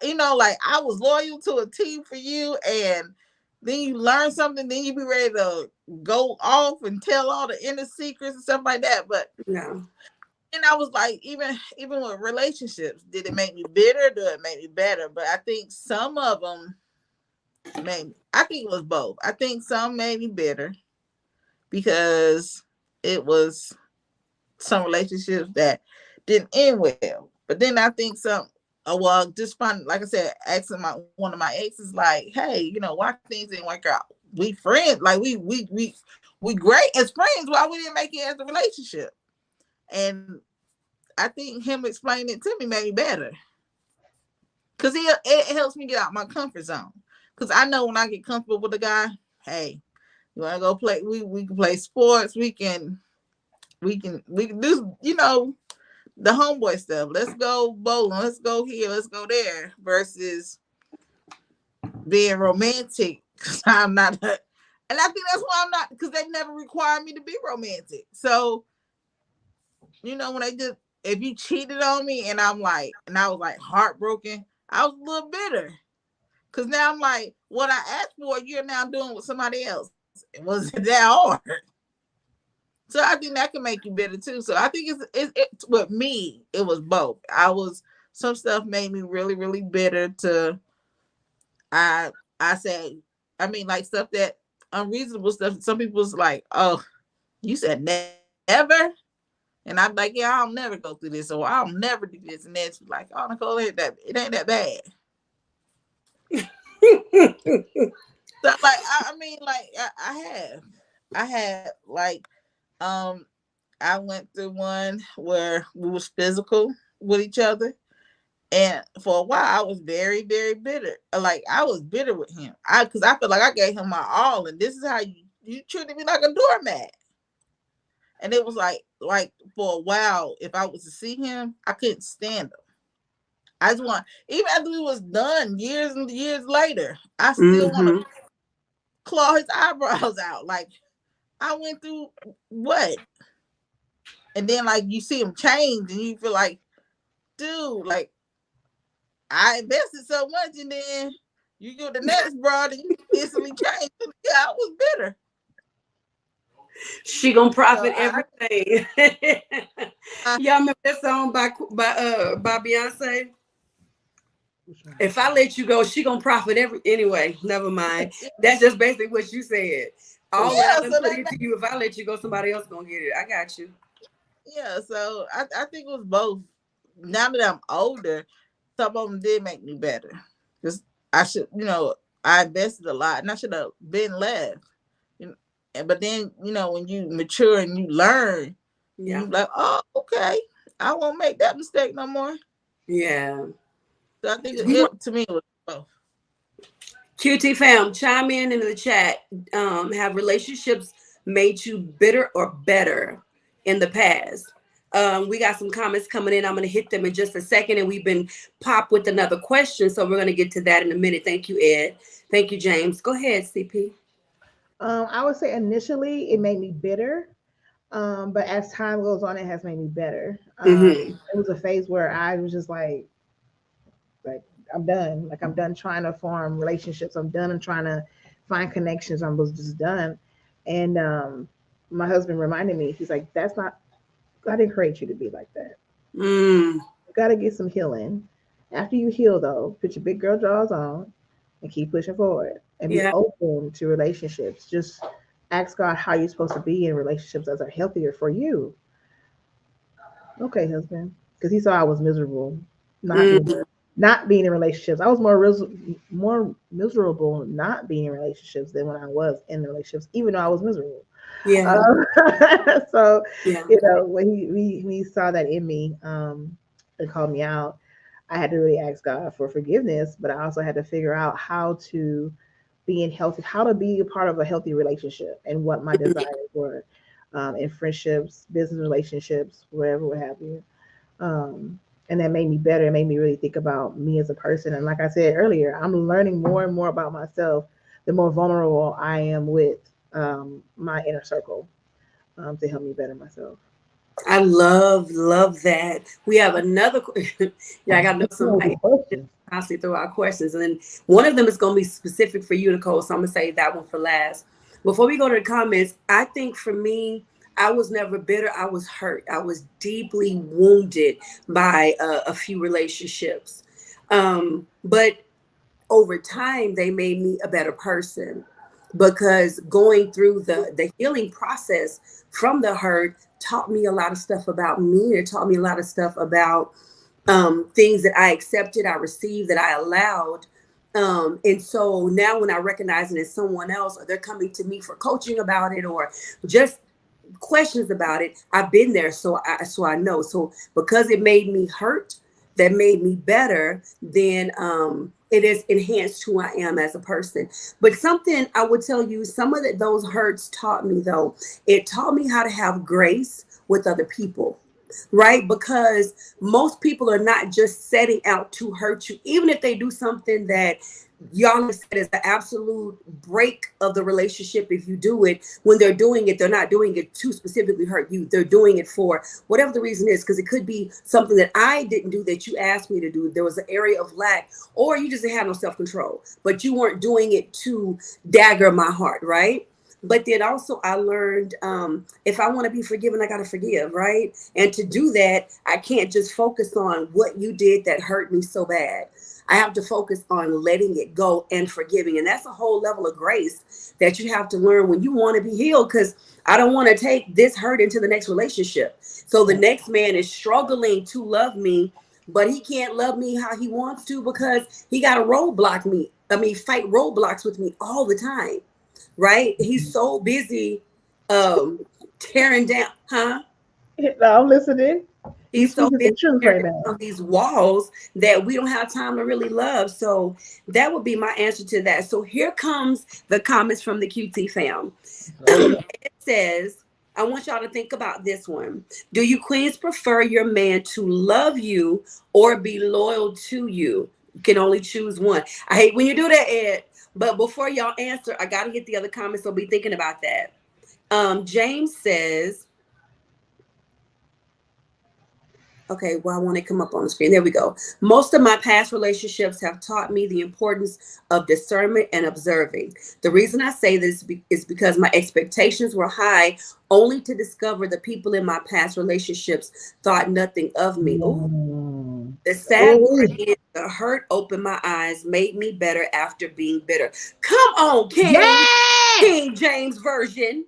like I was loyal to a team for you, and then you learn something, then you be ready to go off and tell all the inner secrets and stuff like that." But No. and I was like, even with relationships, did it make me bitter? Did it make me better? But I think some of them made. I think it was both. I think some made me bitter because it was some relationships that didn't end well. But then I think some, oh well, just fun. Like I said, asking one of my exes, like, hey, why things didn't work out? We friends, like we great as friends. Why we didn't make it as a relationship? And I think him explaining it to me made me better, because it helps me get out my comfort zone. Because I know when I get comfortable with a guy, hey, you want to go play? We can play sports. We can do the homeboy stuff. Let's go bowling. Let's go here. Let's go there. Versus being romantic. Because I'm not. And I think that's why I'm not. Because they never required me to be romantic. So when they just, if you cheated on me and I was like heartbroken, I was a little bitter. Because now I'm like, what I asked for, you're now doing with somebody else. It wasn't that hard. So I think that can make you bitter too. So I think it's with me, it was both. Some stuff made me really, really bitter to, I say, I mean, like stuff that unreasonable stuff. Some people's like, oh, you said never. And I'm like, yeah, I'll never go through this, or I'll never do this. And then it's like, oh, Nicole, it ain't that bad. So like, I mean, like I had like, um, I went through one where we was physical with each other, and for a while I was very, very bitter. Like I was bitter with him, because I feel like I gave him my all, and this is how you treated me like a doormat. And it was like for a while, if I was to see him, I couldn't stand him. I just want, even after we was done years and years later, I still want to Mm-hmm. claw his eyebrows out. Like I went through what? And then like you see him change and you feel like, dude, like I invested so much, and then you go to the next broad and you instantly change. Yeah, I was bitter. She gonna So profit everything. Y'all remember that song by Beyonce? If I let you go, she gonna profit every anyway. Never mind. That's just basically what you said. All that I yeah, done so put into you. If I let you go, somebody else gonna get it. I got you. yeah, so I think it was both. Now that I'm older, some of them did make me better. Because I should, I invested a lot and I should have been left. But then, when you mature and you learn, Yeah. you like, oh, okay, I won't make that mistake no more. Yeah. So I think We want to me it was both. QT fam, chime in the chat. Have relationships made you bitter or better in the past? We got some comments coming in. I'm going to hit them in just a second. And we've been popped with another question. So we're going to get to that in a minute. Thank you, Ed. Thank you, James. Go ahead, CP. I would say initially it made me bitter, but as time goes on, it has made me better. Mm-hmm. It was a phase where I was just like I'm done. Like I'm done trying to form relationships. I'm done and trying to find connections. I was just done. And my husband reminded me, he's like, that's not, I didn't create you to be like that. Mm. You got to get some healing. After you heal, though, put your big girl drawers on and keep pushing forward and be Yeah. open to relationships. Just ask God how you're supposed to be in relationships that are healthier for you. Okay, husband, because he saw I was miserable, not being Mm, not being in relationships. I was more miserable not being in relationships than when I was in the relationships, even though I was miserable. yeah, So, yeah. when he saw that in me, and called me out, I had to really ask God for forgiveness, but I also had to figure out how to how to be a part of a healthy relationship and what my Mhm. desires were, in friendships, business relationships, wherever, what have you. Um, and that made me better. It made me really think about me as a person. And like I said earlier, I'm learning more and more about myself the more vulnerable I am with, my inner circle, to help me better myself. I love that. We have another. Yeah, I got to know Oh, good somebody question. constantly throw out questions, and then one of them is going to be specific for you, Nicole. So I'm gonna say that one for last. Before we go to the comments, I think for me, I was never bitter. I was hurt. I was deeply wounded by a few relationships, but over time they made me a better person because going through the healing process from the hurt taught me a lot of stuff about me. It taught me a lot of stuff about things that I accepted, I received, that I allowed. And so now when I recognize it in someone else, or they're coming to me for coaching about it, or just questions about it, I've been there, so I know. So because it made me hurt, that made me better, then it has enhanced who I am as a person. But something I would tell you, some of those hurts taught me, though, it taught me how to have grace with other people, right? Because most people are not just setting out to hurt you, even if they do something that y'all have said is the absolute break of the relationship. If you do it, when they're doing it, they're not doing it to specifically hurt you. They're doing it for whatever the reason is, because it could be something that I didn't do that you asked me to do. There was an area of lack, or you just didn't have no self-control, but you weren't doing it to dagger my heart, right? But then also I learned, if I want to be forgiven, I got to forgive, right? And to do that, I can't just focus on what you did that hurt me so bad. I have to focus on letting it go and forgiving. And that's a whole level of grace that you have to learn when you want to be healed. Because I don't want to take this hurt into the next relationship. So the next man is struggling to love me, but he can't love me how he wants to because he got to roadblock me. I mean, fight roadblocks with me all the time, right? He's so busy um tearing down, huh? No, I'm listening. You He's so speaking busy some truth tearing right now. down these walls that we don't have time to really love. So that would be my answer to that. So here comes the comments from the QT fam. Load it up. It says, I want y'all to think about this one. Do you queens prefer your man to love you or be loyal to you? You can only choose one. I hate when you do that, Ed. But before y'all answer, I got to get the other comments. So be thinking about that. James says, okay, well, I want to come up on the screen. There we go. Most of my past relationships have taught me the importance of discernment and observing. The reason I say this is because my expectations were high, only to discover the people in my past relationships thought nothing of me. Ooh. Mm. The sad part Ooh. is the hurt opened my eyes, made me better after being bitter. Come on, King. Yes. King James Version.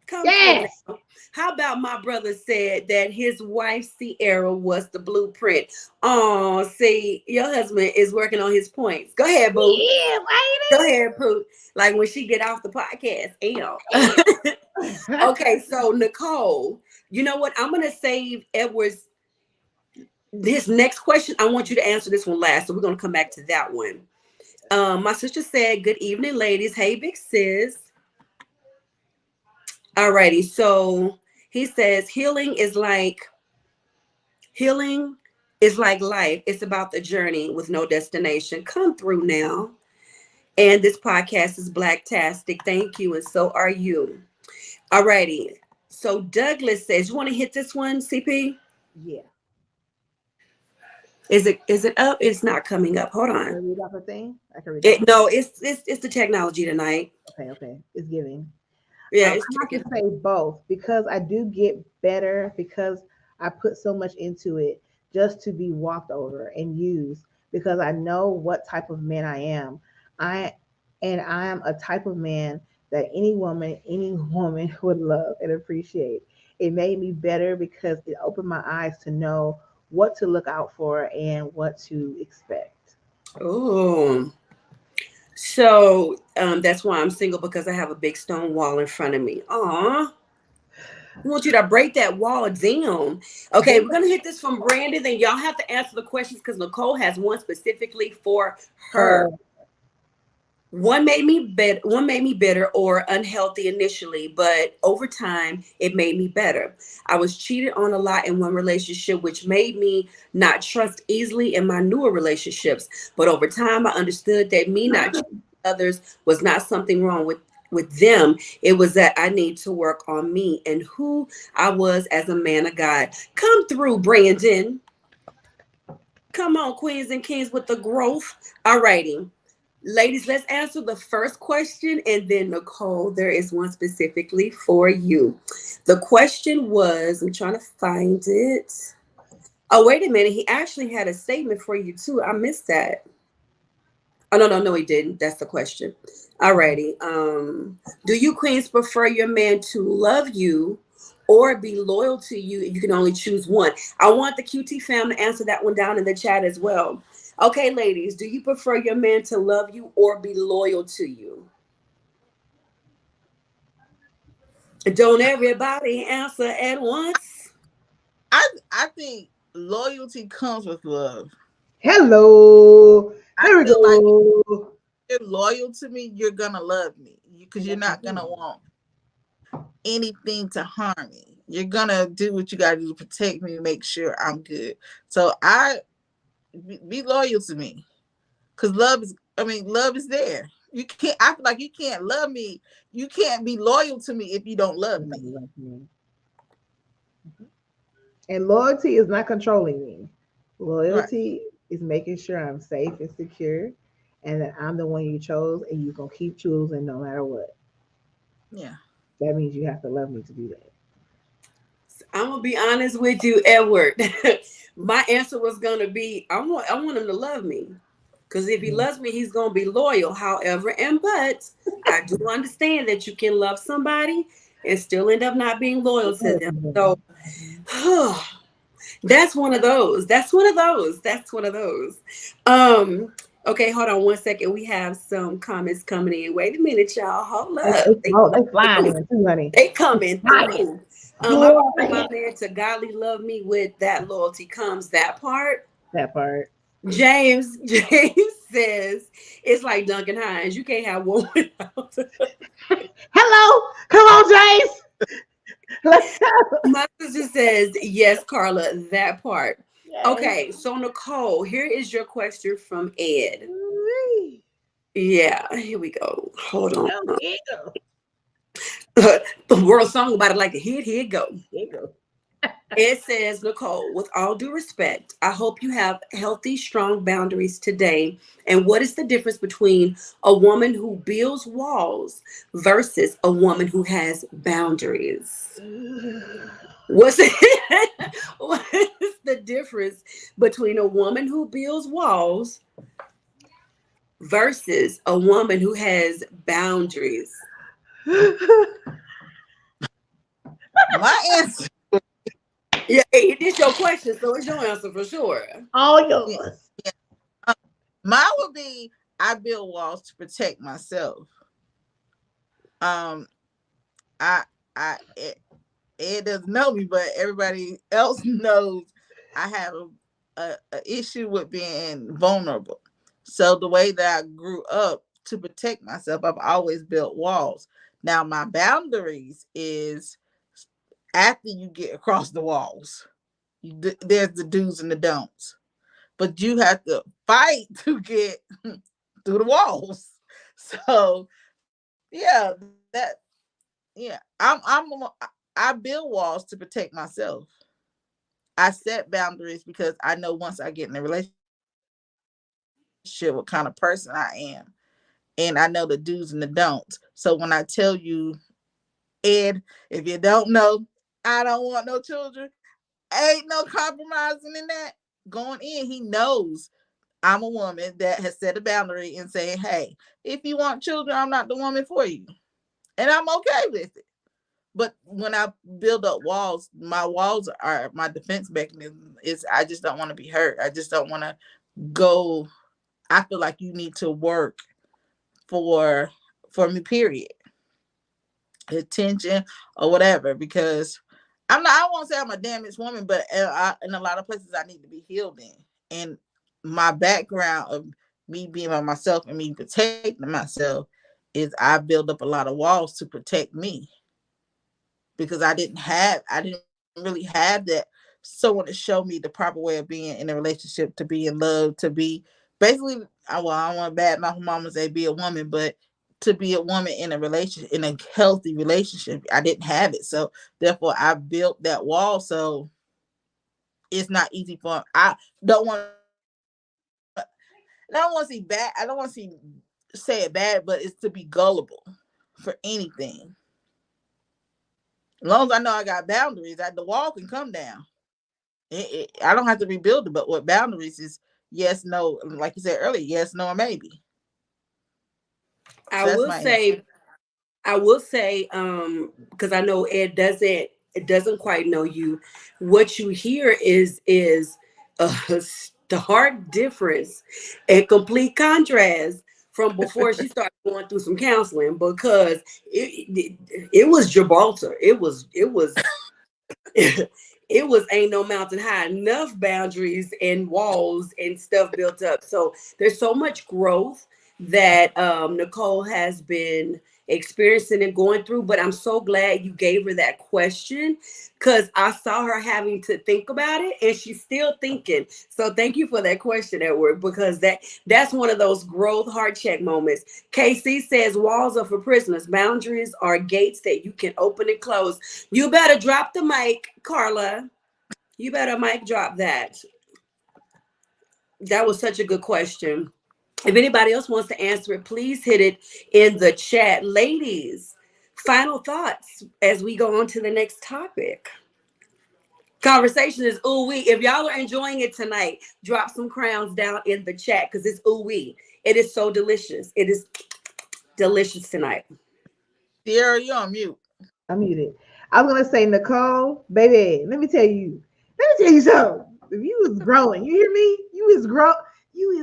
Come through Yes. now. How about my brother said that his wife Sierra was the blueprint? Oh, see, your husband is working on his points. Go ahead, boo. Yeah, Go ahead, Pooh. Like when she get off the podcast. lady. Okay, so Nicole, you know what? I'm gonna save Edward's this next question. I want you to answer this one last. So we're gonna come back to that one. My sister said, "Good evening, ladies. Hey, big sis. Alrighty, so he says healing is like life. It's about the journey with no destination. Come through now. And this podcast is Blacktastic. Thank you, and so are you. Alrighty. So Douglas says, you want to hit this one, CP? Yeah. Is it up? It's not coming up. Hold Can I on. read off a thing? I can read off a No, it's the technology tonight. Okay, okay. It's giving. Yeah, I it's have taking. to say both because I do get better because I put so much into it just to be walked over and used because I know what type of man I am. I I am a type of man that any woman would love and appreciate. it made me better because it opened my eyes to know what to look out for and what to expect. Oh, so that's why I'm single, because I have a big stone wall in front of me. Aw. I want you to break that wall down. Okay, we're gonna hit this from Brandon. Then y'all have to answer the questions because Nicole has one specifically for her. Her. One made me bitter or unhealthy initially, but over time it made me better. I was cheated on a lot in one relationship, which made me not trust easily in my newer relationships. But over time I understood that me not trusting others was not something wrong with them. It was that I need to work on me and who I was as a man of God. Come through, Brandon. Come on, queens and kings with the growth. All righty. Ladies, let's answer the first question, and then Nicole, there is one specifically for you. The question was, I'm trying to find it. Oh, wait a minute. He actually had a statement for you too. I missed that. Oh, no, he didn't. That's the question. Alrighty. Do you queens prefer your man to love you or be loyal to you if you can only choose one? I want the QT fam to answer that one down in the chat as well. Okay, ladies, do you prefer your man to love you or be loyal to you? Don't everybody answer at once? I think loyalty comes with love. Hello. I Here we feel like if go. you're loyal to me, you're gonna love me because you're not gonna want anything to harm me. You're gonna do what you gotta do to protect me, make sure I'm good. So be loyal to me because love is there. You can't. I feel like you can't love me. You can't be loyal to me if you don't love me. And loyalty is not controlling me. Right. Loyalty is making sure I'm safe and secure and that I'm the one you chose and you're going to keep choosing no matter what. Yeah. That means you have to love me to do that. I'm gonna be honest with you, Edward. My answer was gonna be I want him to love me. Because if he loves me, he's gonna be loyal. However, but I do understand that you can love somebody and still end up not being loyal to them. So that's one of those. That's one of those. Okay, hold on one second. We have some comments coming in. Wait a minute, y'all. Hold up. They flying in too, honey. They coming Flying. through. I prefer my man to godly love me with that loyalty comes that part. That part. James says it's like Duncan Hines. You can't have one without. Hello. Come on, James. Let's go. My sister says yes, Carla. That part. Yes. Okay, so Nicole, here is your question from Ed. Yeah, here we go. Hold on. Oh, here you go. The world song about it like a hit. Here it go. Here you go. It says, Nicole, with all due respect, I hope you have healthy, strong boundaries today. And what is the difference between a woman who builds walls versus a woman who has boundaries? What's what is the difference between a woman who builds walls versus a woman who has boundaries? My answer. Yeah, it is your question, so it's your answer for sure. All yours. Yeah. Mine would be I build walls to protect myself. Um, I Ed doesn't know me, but everybody else knows I have a issue with being vulnerable. So the way that I grew up to protect myself, I've always built walls. Now my boundaries is after you get across the walls. There's the do's and the don'ts, but you have to fight to get through the walls. So yeah, that yeah, I build walls to protect myself. I set boundaries because I know once I get in a relationship, what kind of person I am, and I know the do's and the don'ts. So when I tell you, Ed, if you don't know, I don't want no children. Ain't no compromising in that. Going in, he knows I'm a woman that has set a boundary and saying, hey, if you want children, I'm not the woman for you. And I'm okay with it. But when I build up walls, my walls are my defense mechanism. Is I just don't want to be hurt. I just don't want to go. I feel like you need to work for me, period. Attention or whatever, because I'm not. I won't say I'm a damaged woman, but in a lot of places I need to be healed in. And my background of me being by myself and me protecting myself is I build up a lot of walls to protect me, because I didn't really have that someone to show me the proper way of being in a relationship, to be in love, to be basically, well, I don't want to bad my mama say be a woman, but to be a woman in a relationship, in a healthy relationship, I didn't have it. So therefore I built that wall. So it's not easy for, don't want I don't want to see bad, I don't want to see say it bad, but it's to be gullible for anything. As long as I know I got boundaries, the wall can come down. I don't have to rebuild it, but what boundaries is yes, no, like you said earlier, yes, no, or maybe. I So that's will my answer. say, I will say, because I know it doesn't quite know you. What you hear is a stark difference and complete contrast from before she started going through some counseling, because it was Gibraltar. It was it was ain't no mountain high enough, boundaries and walls and stuff built up. So there's so much growth that Nicole has been experiencing and going through. But I'm so glad you gave her that question, because I saw her having to think about it and she's still thinking. So thank you for that question, Edward, because that's one of those growth heart check moments. KC says walls are for prisoners. Boundaries are gates that you can open and close. You better drop the mic, Carla. You better mic drop that. That was such a good question. If anybody else wants to answer it, please hit it in the chat. Ladies, final thoughts as we go on to the next topic. Conversation is ooh wee. If y'all are enjoying it tonight, drop some crowns down in the chat, because it's ooh wee. It is so delicious. It is delicious tonight. Sierra, you're on mute. I'm muted. I was gonna say, Nicole, baby, let me tell you. Let me tell you something. If you was growing, you hear me? You is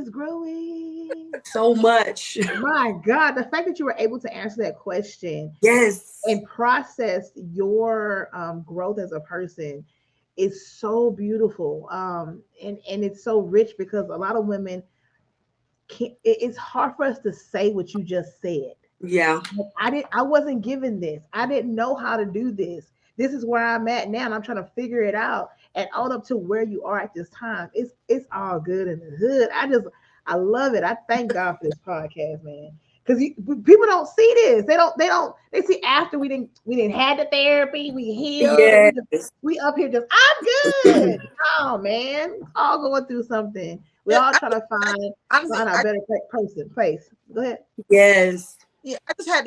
growing. So much. My God, the fact that you were able to answer that question Yes. and process your growth as a person is so beautiful. And it's so rich, because a lot of women can't. It's hard for us to say what you just said. Yeah. I wasn't given this. I didn't know how to do this. This is where I'm at now, and I'm trying to figure it out. And on up to where you are at this time, it's all good in the hood. I love it. I thank God for this podcast, man. Because people don't see this. They see after we didn't had the therapy, we healed, and Yes. we up here just I'm good. Oh man, all going through something. We Yeah, all trying to honestly, find our better place. Go ahead. Yes. yeah, I just had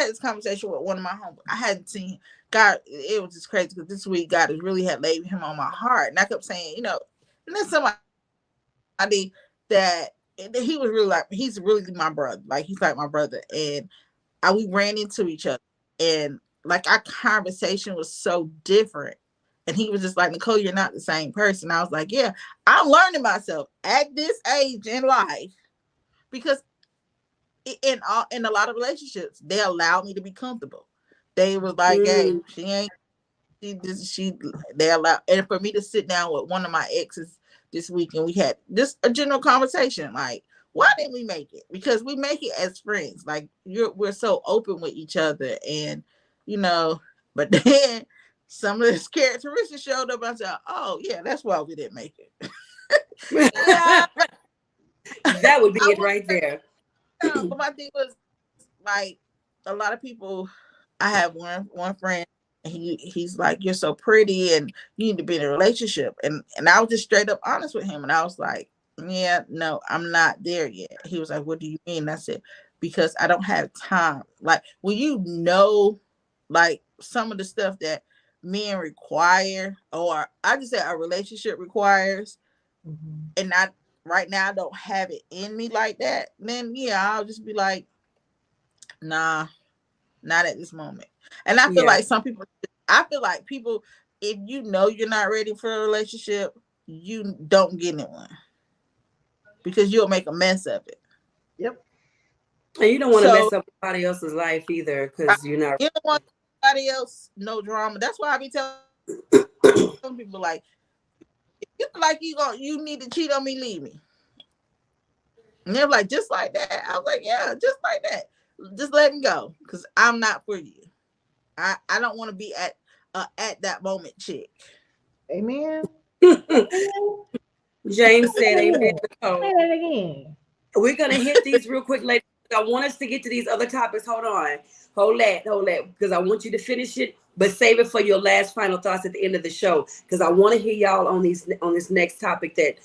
this conversation with one of my homies. I hadn't seen God. It was just crazy because this week God has really had laid him on my heart, and I kept saying, and then somebody that he was really like, he's really my brother. Like he's like my brother, and we ran into each other, and like our conversation was so different. And he was just like, Nicole, you're not the same person. I was like, yeah, I'm learning myself at this age in life, because in a lot of relationships, they allowed me to be comfortable. They was like, hey, Mm. she ain't she they allow, and for me to sit down with one of my exes this week, and we had just a general conversation like, why didn't we make it? Because we make it as friends. Like we're so open with each other, and you know, but then some of this characteristics showed up. I said, oh yeah, that's why we didn't make it. Yeah, That would be I it would right say, there. but my thing was like, a lot of people. I have one friend, and he's like, you're so pretty and you need to be in a relationship, and I was just straight up honest with him, and I was like, yeah, no, I'm not there yet. He was like, what do you mean? I said, because I don't have time. Like when like some of the stuff that men require, or I just say a relationship requires, Mhm. and I right now I don't have it in me like that, then yeah, I'll just be like, nah, not at this moment. And I feel Yeah. like I feel like people, if you know you're not ready for a relationship, you don't get in one because you'll make a mess of it. Yep. And you don't want to So mess up somebody else's life either I, because you're not. you don't want somebody else, no drama. That's why I be telling people like, if you feel like you need to cheat on me, leave me. And they're like, just like that. I was like, yeah, just like that. Just let me go, because I'm not for you. I don't want to be at that moment chick. Amen. James said, "Amen." Say Nicole. that again. We're gonna hit these real quick, ladies. I want us to get to these other topics. Hold on, hold that, because I want you to finish it, but save it for your last final thoughts at the end of the show, because I want to hear y'all on this next topic that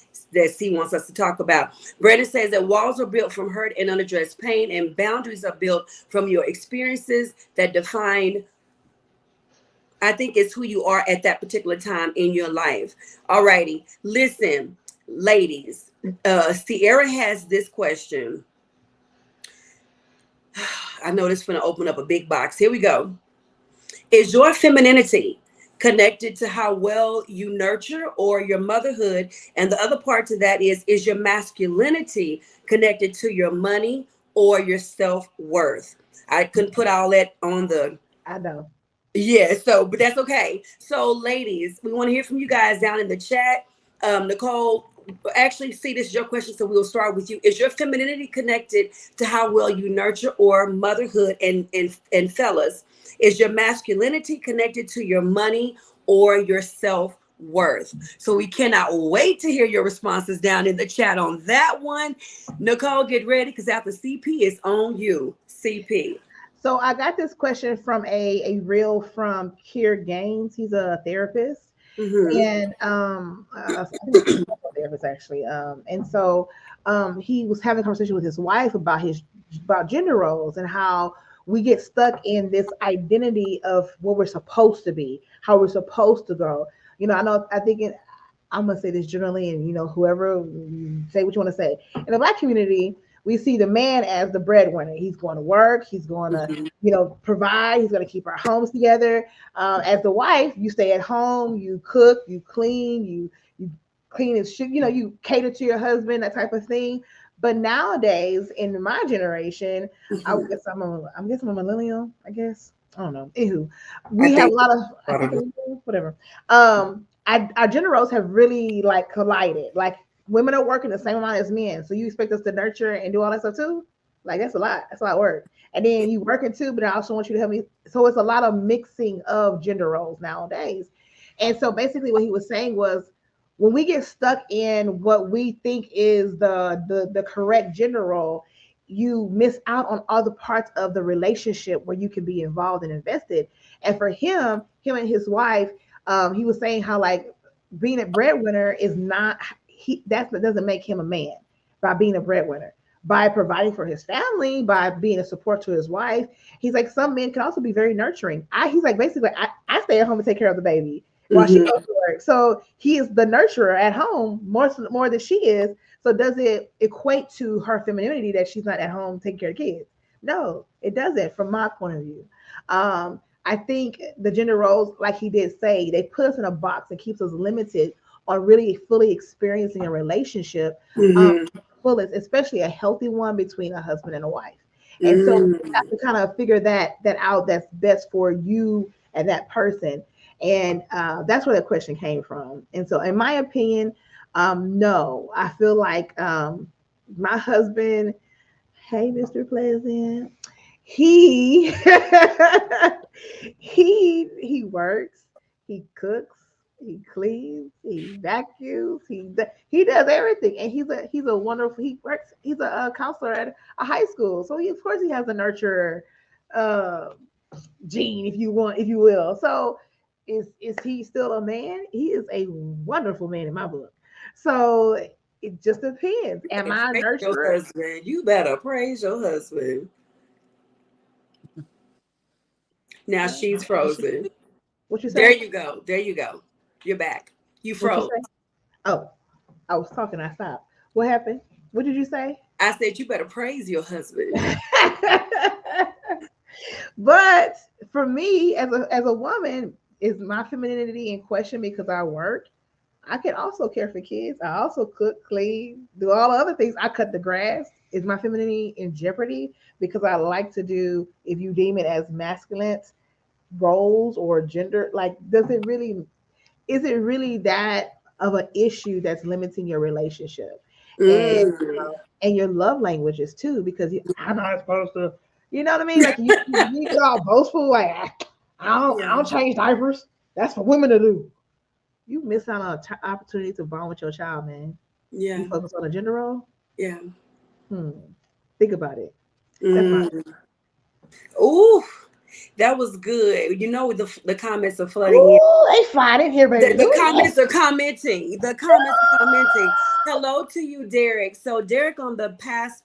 C wants us to talk about. Brandon says that walls are built from hurt and unaddressed pain, and boundaries are built from your experiences that define. I think it's who you are at that particular time in your life. All righty, listen, ladies. Sierra has this question. I know this is going to open up a big box. Here we go. Is your femininity connected to how well you nurture or your motherhood? And the other part to that is your masculinity connected to your money or your self-worth? I couldn't put all that on the. I know. Yeah, so, but that's okay. So, ladies, we want to hear from you guys down in the chat. Nicole, actually, see, this is your question, so we'll start with you. Is your femininity connected to how well you nurture or motherhood? And fellas, is your masculinity connected to your money or your self-worth? So we cannot wait to hear your responses down in the chat on that one. Nicole, get ready, because after CP, it's on you. CP. So I got this question from a reel from Kier Gaines. He's a therapist, Mm-hmm. and I think he's a therapist actually. And so he was having a conversation with his wife about gender roles and how we get stuck in this identity of what we're supposed to be, how we're supposed to go. You know, I'm gonna say this generally, and whoever say what you want to say. In the Black community, we see the man as the breadwinner. He's going to work. He's going to, Mm-hmm. provide. He's going to keep our homes together. As the wife, you stay at home. You cook. You clean. You clean his shit. You cater to your husband. That type of thing. But nowadays, in my generation, Mm-hmm. I'm guessing I'm a millennial. I guess I don't know. Anywho, I we have think. a lot of. I think whatever. Our gender roles have really like collided. Like women are working the same amount as men. So you expect us to nurture and do all that stuff too? Like that's a lot. That's a lot of work. And then you working too, but I also want you to help me. So it's a lot of mixing of gender roles nowadays. And so basically what he was saying was when we get stuck in what we think is the correct gender role, you miss out on other parts of the relationship where you can be involved and invested. And for him and his wife, he was saying how like being a breadwinner is not that doesn't make him a man by being a breadwinner, by providing for his family, by being a support to his wife. He's like some men can also be very nurturing. He's like basically I stay at home and take care of the baby while she Mm-hmm. goes to work. So he is the nurturer at home more than she is. So does it equate to her femininity that she's not at home taking care of kids? No, it doesn't from my point of view. I think the gender roles, like he did say, they put us in a box and keeps us limited on really fully experiencing a relationship Mm-hmm. fullest, especially a healthy one between a husband and a wife. And so you Mm-hmm. have to kind of figure that out that's best for you and that person. And that's where the question came from. And so in my opinion, no, I feel like my husband, hey, Mr. Pleasant, he he works, he cooks, he cleans, he vacuums, he does everything, and he's a wonderful. He works. He's a counselor at a high school, so of course he has a nurturer uh, gene, if you will. So is he still a man? He is a wonderful man in my book. So it just depends. Am I a Praise your nurturer? husband. You better praise your husband. Now she's frozen. What you There say? you go. There you go. You're back. You What you froze. say? Oh, I was talking. I stopped. What happened? What did you say? I said you better praise your husband. But for me, as a woman, is my femininity in question because I work? I can also care for kids. I also cook, clean, do all the other things. I cut the grass. Is my femininity in jeopardy because I like to do, if you deem it as masculine roles or gender, like, is it really that of an issue that's limiting your relationship? And Mm. and your love languages too, because I'm not supposed to, you know what I mean? Like you get all boastful, like I don't change diapers. That's for women to do. You miss out on an opportunity to bond with your child, man. You Yeah. focus on a gender role. Yeah. Hmm. Think about it. That's my. Mm. Ooh, that was good. You know, the comments are flooding in. Ooh, they fine in here, baby. The Ooh, comments yes. are commenting. The comments are commenting. Hello to you, Derek. So Derek on the past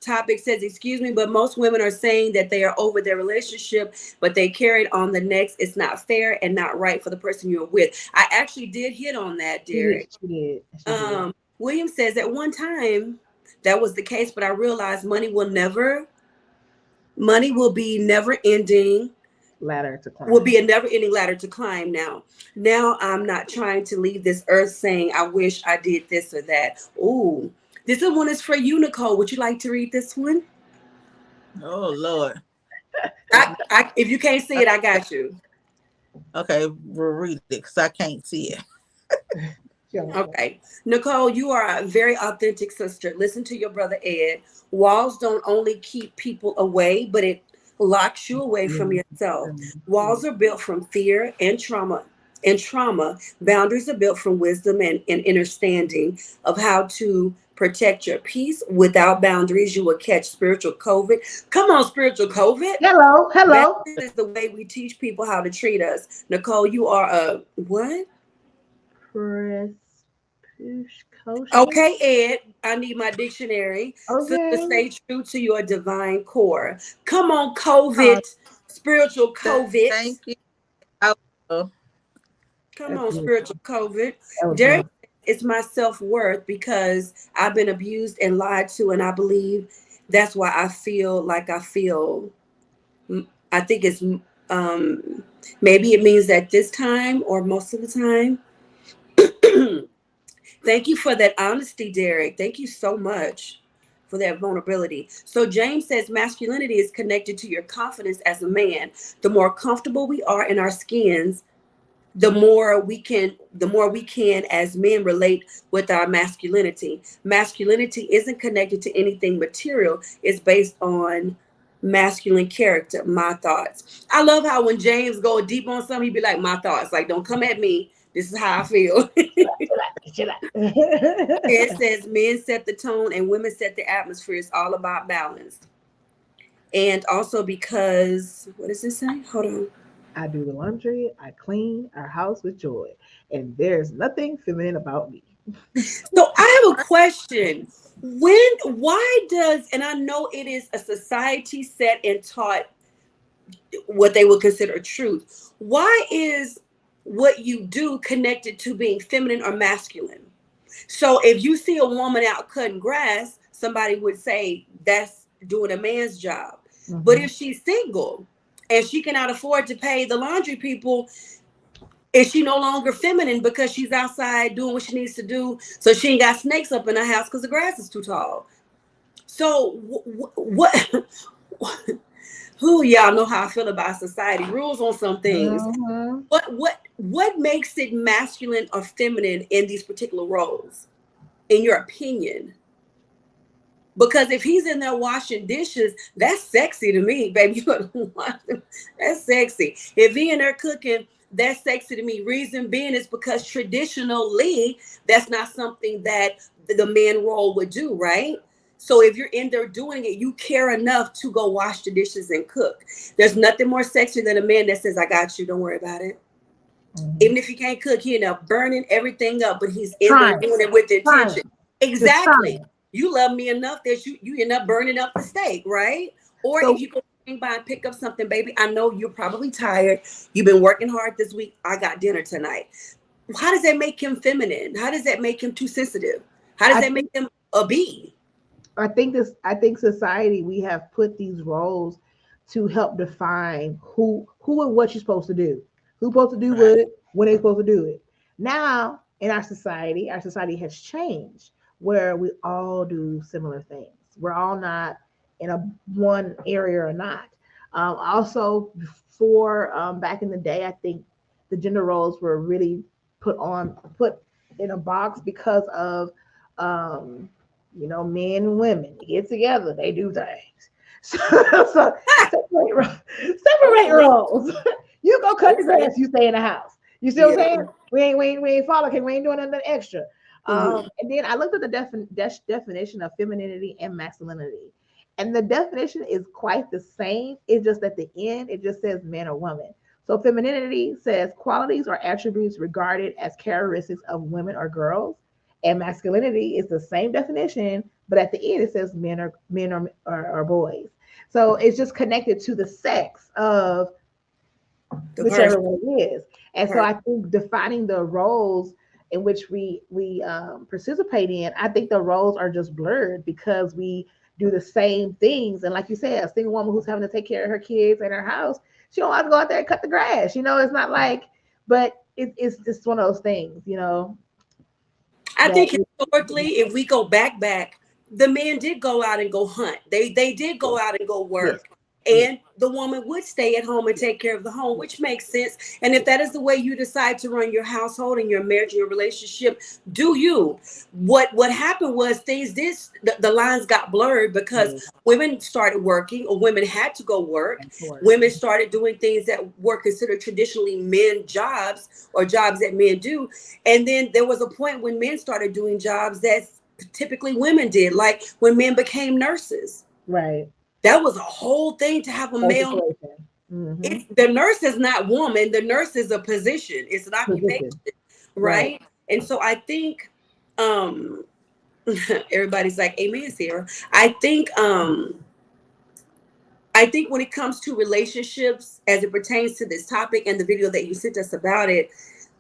topic says, excuse me, but most women are saying that they are over their relationship, but they carried on the next. It's not fair and not right for the person you're with. I actually did hit on that, She did. Derek. She did. She did. William says at one time that was the case, but I realized money will be never ending, Ladder to will climb. be a never ending ladder to climb. Now I'm not trying to leave this earth saying I wish I did this or that. Ooh, this one is for you, Nicole. Would you like to read this one? Oh Lord. If you can't see it, I got you. Okay, we'll read it because I can't see it. Okay, Nicole, you are a very authentic sister. Listen to your brother Ed. Walls don't only keep people away, but it locks you away from yourself. Walls are built from fear and trauma. Boundaries are built from wisdom and understanding of how to protect your peace. Without boundaries, you will catch spiritual COVID. Come on, spiritual COVID. Hello, hello. Boundaries is the way we teach people how to treat us. Nicole, you are a what? Press push kosher. Okay, Ed, I need my dictionary. Sister, Okay. stay true to your divine core. Come on, COVID, spiritual COVID. Thank you. I will. Come That's on, beautiful. spiritual COVID. That was Derek, beautiful. it's my self worth because I've been abused and lied to, and I believe that's why I feel like I feel. I think it's maybe it means that this time or most of the time. Thank you for that honesty, Derek. Thank you so much for that vulnerability. So James says masculinity is connected to your confidence as a man. The more comfortable we are in our skins, the more we can as men relate with our masculinity. Masculinity isn't connected to anything material. It's based on masculine character, my thoughts. I love how when James go deep on something, he'd be like, my thoughts. Like, don't come at me. This is how I feel. Chill out. It says men set the tone and women set the atmosphere. It's all about balance. And also because, what does it say? Hold on. I do the laundry. I clean our house with joy, and there's nothing feminine about me. So I have a question. Why does, and I know it is a society set and taught what they would consider truth. Why is what you do connected to being feminine or masculine? So if you see a woman out cutting grass, somebody would say that's doing a man's job. But if she's single and she cannot afford to pay the laundry people, is she no longer feminine because she's outside doing what she needs to do? So she ain't got snakes up in her house because the grass is too tall. So what? Who y'all know how I feel about society rules on some things. Mhm. What makes it masculine or feminine in these particular roles, in your opinion? Because if he's in there washing dishes, that's sexy to me, baby. You gotta wash them. That's sexy. If he in there cooking, that's sexy to me. Reason being is because traditionally, that's not something that the man role would do, right? So if you're in there doing it, you care enough to go wash the dishes and cook. There's nothing more sexy than a man that says, I got you, don't worry about it. Even if he can't cook, he end up burning everything up, but he's in there doing it with intention. Exactly. You love me enough that you end up burning up the steak, right? Or So if you go by and pick up something, baby, I know you're probably tired. You've been working hard this week. I got dinner tonight. How does that make him feminine? How does that make him too sensitive? How does I that make him a bee? I think society, we have put these roles to help define who and what you're supposed to do, who's supposed to do Right. what, when they're supposed to do it. Now in our society has changed where we all do similar things. We're all not in a one area or not. Also, before back in the day, I think the gender roles were really put in a box because of um, men and women get together, they do things. So, so separate roles. You go cut the Okay. grass, you stay in the house. You see what I'm Yeah. saying? We ain't following, we ain't doing anything extra. Mhm. And then I looked at the definition of femininity and masculinity. And the definition is quite the same. It's just at the end, it just says man or woman. So femininity says qualities or attributes regarded as characteristics of women or girls. And masculinity is the same definition, but at the end it says men or boys. So it's just connected to the sex of The whichever person. one it is. And so I think defining the roles in which we participate in, I think the roles are just blurred because we do the same things. And like you said, a single woman who's having to take care of her kids and her house, she don't have to go out there and cut the grass. It's not like, but it's just one of those things, I that think historically, if we go back, the men did go out and go hunt. They did go out and go yes, work. yes, And the woman would stay at home and take care of the home, which makes sense. And if that is the way you decide to run your household and your marriage and your relationship, do you? What happened was things did the lines got blurred because yes, women started working or women had to go work. of course. Women started doing things that were considered traditionally men jobs or jobs that men do. And then there was a point when men started doing jobs that typically women did, like when men became nurses. Right. That was a whole thing to have a Whole male. situation. Mm-hmm. The nurse is not woman. The nurse is a position. It's an occupation, Position. Right. right? And so I think um everybody's like, "Amen, Sarah." I think when it comes to relationships, as it pertains to this topic and the video that you sent us about it,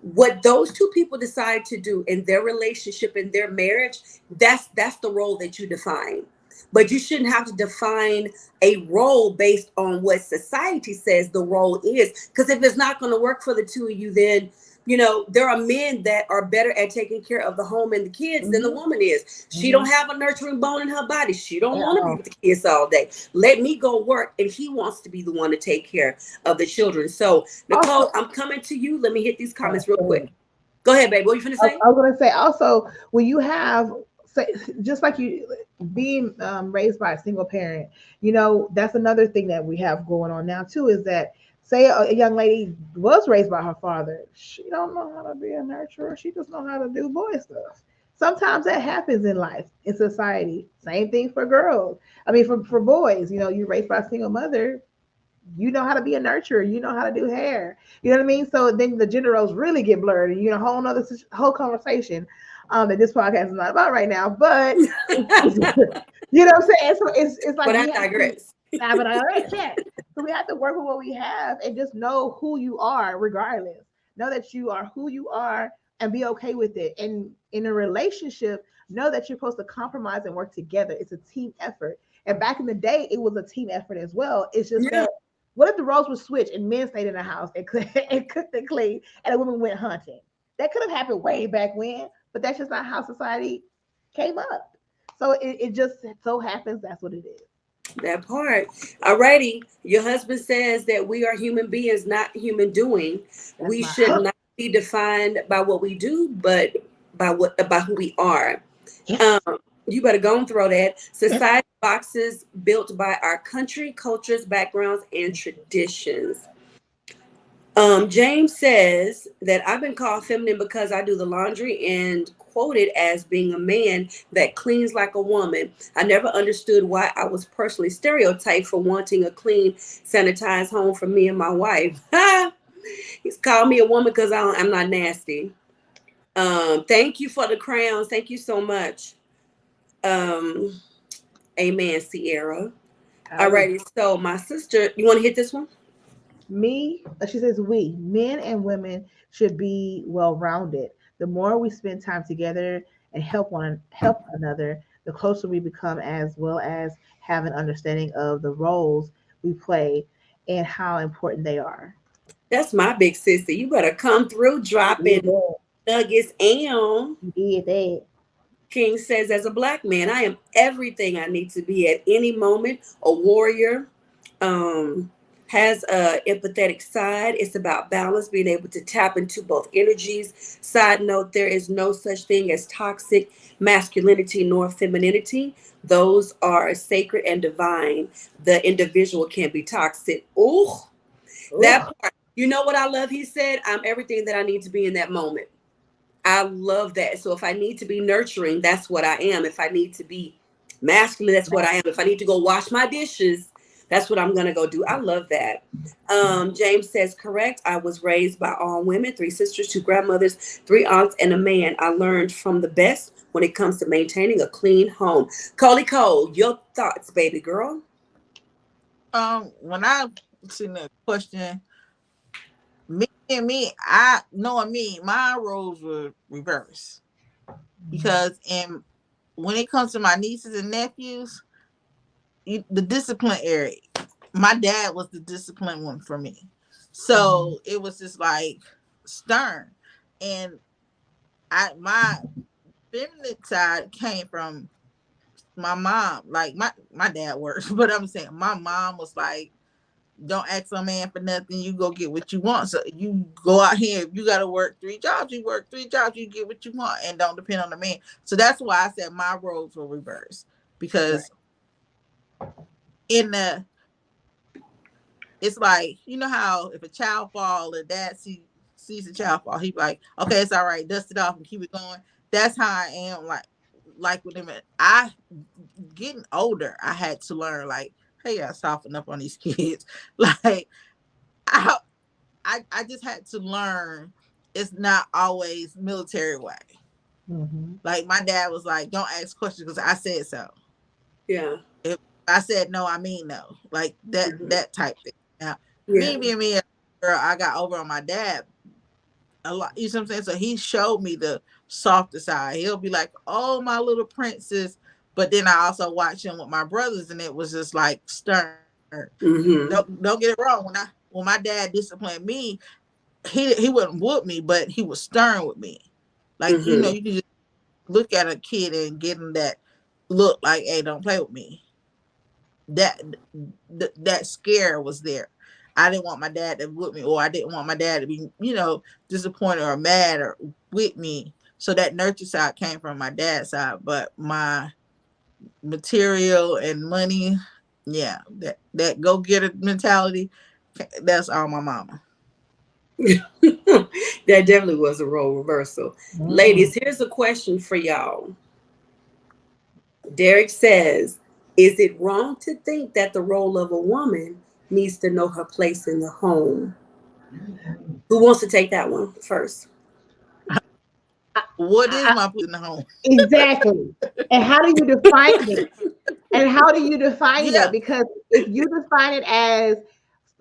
what those two people decide to do in their relationship, in their marriage, that's the role that you define. But you shouldn't have to define a role based on what society says the role is. Because if it's not going to work for the two of you, then there are men that are better at taking care of the home and the kids than the Mm-hmm. woman is. She Mm-hmm. don't have a nurturing bone in her body. She don't At want to be all. with the kids all day. Let me go work, and he wants to be the one to take care of the children. So Also, Nicole, I'm coming to you. Let me hit these go comments real quick. ahead. Go ahead, baby. What you finna say? I was gonna say also when you have say just like you being raised by a single parent, that's another thing that we have going on now too is that say a young lady was raised by her father, she don't know how to be a nurturer, she just know how to do boy stuff. Sometimes that happens in life in society. Same thing for girls. I mean for boys, you're raised by a single mother, you know how to be a nurturer, you know how to do hair, you know what I mean? So then the gender roles really get blurred, and whole nother whole conversation that this podcast is not about right now, but you know what I'm saying? So it's like But I we have to digress. have it all right, check. So we have to work with what we have and just know who you are regardless. Know that you are who you are and be okay with it. And in a relationship, know that you're supposed to compromise and work together. It's a team effort. And back in the day, it was a team effort as well. It's just Yeah, that what if the roles were switched and men stayed in the house and, and cooked and cleaned and the women went hunting? That could have happened way back when, but that's just not how society came up. So it just so happens that's what it is. that part. Alrighty. Your husband says that we are human beings, not human doing. That's We my should not be defined by what we do, but by who we are. yes. Um, you better go and throw that. Society boxes built by our country, cultures, backgrounds, and traditions. James says that I've been called feminine because I do the laundry and quoted as being a man that cleans like a woman. I never understood why I was personally stereotyped for wanting a clean, sanitized home for me and my wife. He's called me a woman because I'm not nasty. Thank you for the crowns. Thank you so much. Um, Amen, Sierra. Hallelujah. Alrighty, so my sister, you want to hit this one? She says, we, men and women, should be well rounded. The more we spend time together and help another, the closer we become, as well as have an understanding of the roles we play and how important they are. That's my big sister. You better come through dropping Yeah, nuggets. And you did that. King says, as a black man, I am everything I need to be at any moment. A warrior, um, has a empathetic side. It's about balance, being able to tap into both energies. Side note, there is no such thing as toxic masculinity nor femininity. Those are sacred and divine. The individual can be toxic. Ooh, that Ooh, part. You know what I love? He said, I'm everything that I need to be in that moment. I love that. So if I need to be nurturing, that's what I am. If I need to be masculine, that's what I am. If I need to go wash my dishes, that's what I'm going to go do. I love that. James says, correct. I was raised by all women, 3 sisters, 2 grandmothers, 3 aunts, and a man. I learned from the best when it comes to maintaining a clean home. Coley Cole, your thoughts, baby girl? When I seen the question, I knowing me, my roles were reversed because when it comes to my nieces and nephews, the discipline area, my dad was the disciplined one for me, so it was just like stern, and my feminine side came from my mom. Like my dad works, but I'm saying my mom was like, don't ask a man for nothing. You go get what you want. So you go out here. If you got to work 3 jobs, you work 3 jobs. You get what you want, and don't depend on the man. So that's why I said my roles were reversed, because in the it's like, you know how if a child fall and dad sees a child fall, he be like, okay, it's all right, dust it off and keep it going. That's how I am. Like with him. I getting older, I had to learn like, hey, I soften up on these kids. Like I just had to learn it's not always military way. mm-hmm. Like my dad was like, don't ask questions because I said so. Yeah. If I said no, I mean no. Like that type thing. Now, Yeah. me being me, girl, I got over on my dad a lot. You know what I'm saying? So he showed me the softer side. He'll be like, oh, my little princess. But then I also watched him with my brothers, and it was just like stern. Mm-hmm. Don't get it wrong. When my dad disciplined me, he wouldn't whoop me, but he was stern with me. Like, you Mm-hmm. can just look at a kid and get him that look like, hey, don't play with me. That scare was there. I didn't want my dad to whoop me, or I didn't want my dad to be, disappointed or mad or with me. So that nurture side came from my dad's side, but my material and money, yeah, that go getter mentality, that's all my mama. That definitely was a role reversal. Mm. Ladies, here's a question for y'all. Derek says, is it wrong to think that the role of a woman needs to know her place in the home? Who wants to take that one first? What is I, my place in the home? exactly. And how do you define it? And how do you define that? Yeah, Because if you define it as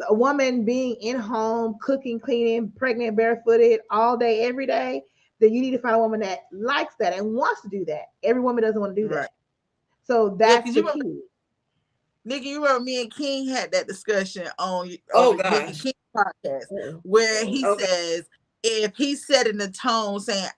a woman being in home, cooking, cleaning, pregnant, barefooted all day, every day, then you need to find a woman that likes that and wants to do that. Every woman doesn't want to do right. that. So Yeah, that's because the you remember, key. Nikki, you remember me and King had that discussion on Oh the Nikki gosh. King podcast, where he Okay. says if he's setting the tone saying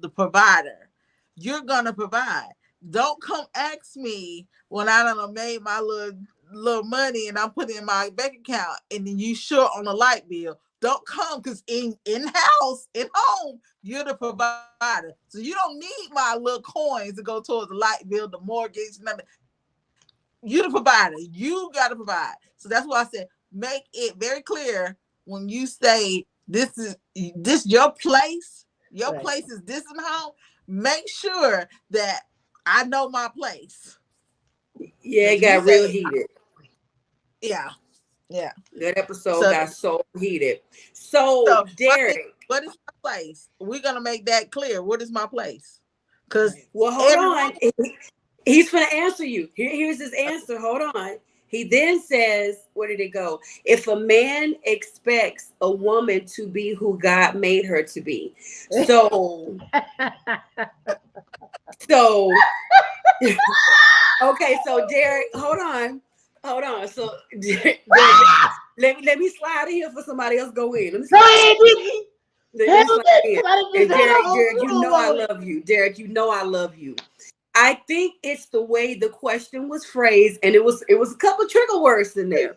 the provider, you're gonna provide. Don't come ask me when I done made my little money and I'm putting in my bank account and then you short on the light bill. Don't come, because in house, in home, you're the provider. So you don't need my little coins to go towards the light bill, the mortgage, nothing. You the provider. You got to provide. So that's why I said make it very clear when you say this is your place. Your Right. place is this in the home. Make sure that I know my place. Yeah, Because it if you got real say, heated. yeah, yeah. That episode So, got so heated. So, so Derek, what is my place? We're gonna make that clear. What is my place? Because well, hold every on. woman, He's going to answer you. Here's his answer. Hold on. He then says, where did it go? If a man expects a woman to be who God made her to be. So, okay. So, Derek, hold on. Hold on. So let me slide in here for somebody else go in. Let me Go slide. ahead, Nikki. Let me Hell slide yeah, in. somebody just And had a whole Derek, you room know I on it. love you. Derek, you know I love you. I think it's the way the question was phrased, and it was a couple trigger words in there.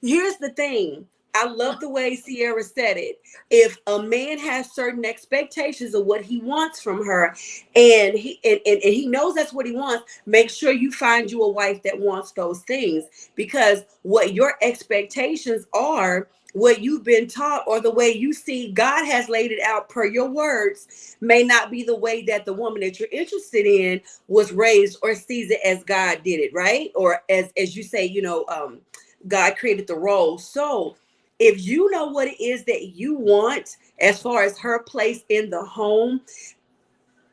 Here's the thing. I love the way Sierra said it. If a man has certain expectations of what he wants from her, and he knows that's what he wants, make sure you find you a wife that wants those things. Because what your expectations are, what you've been taught, or the way you see God has laid it out per your words, may not be the way that the woman that you're interested in was raised or sees it as God did it, right? Or as you say, God created the role. So if you know what it is that you want as far as her place in the home,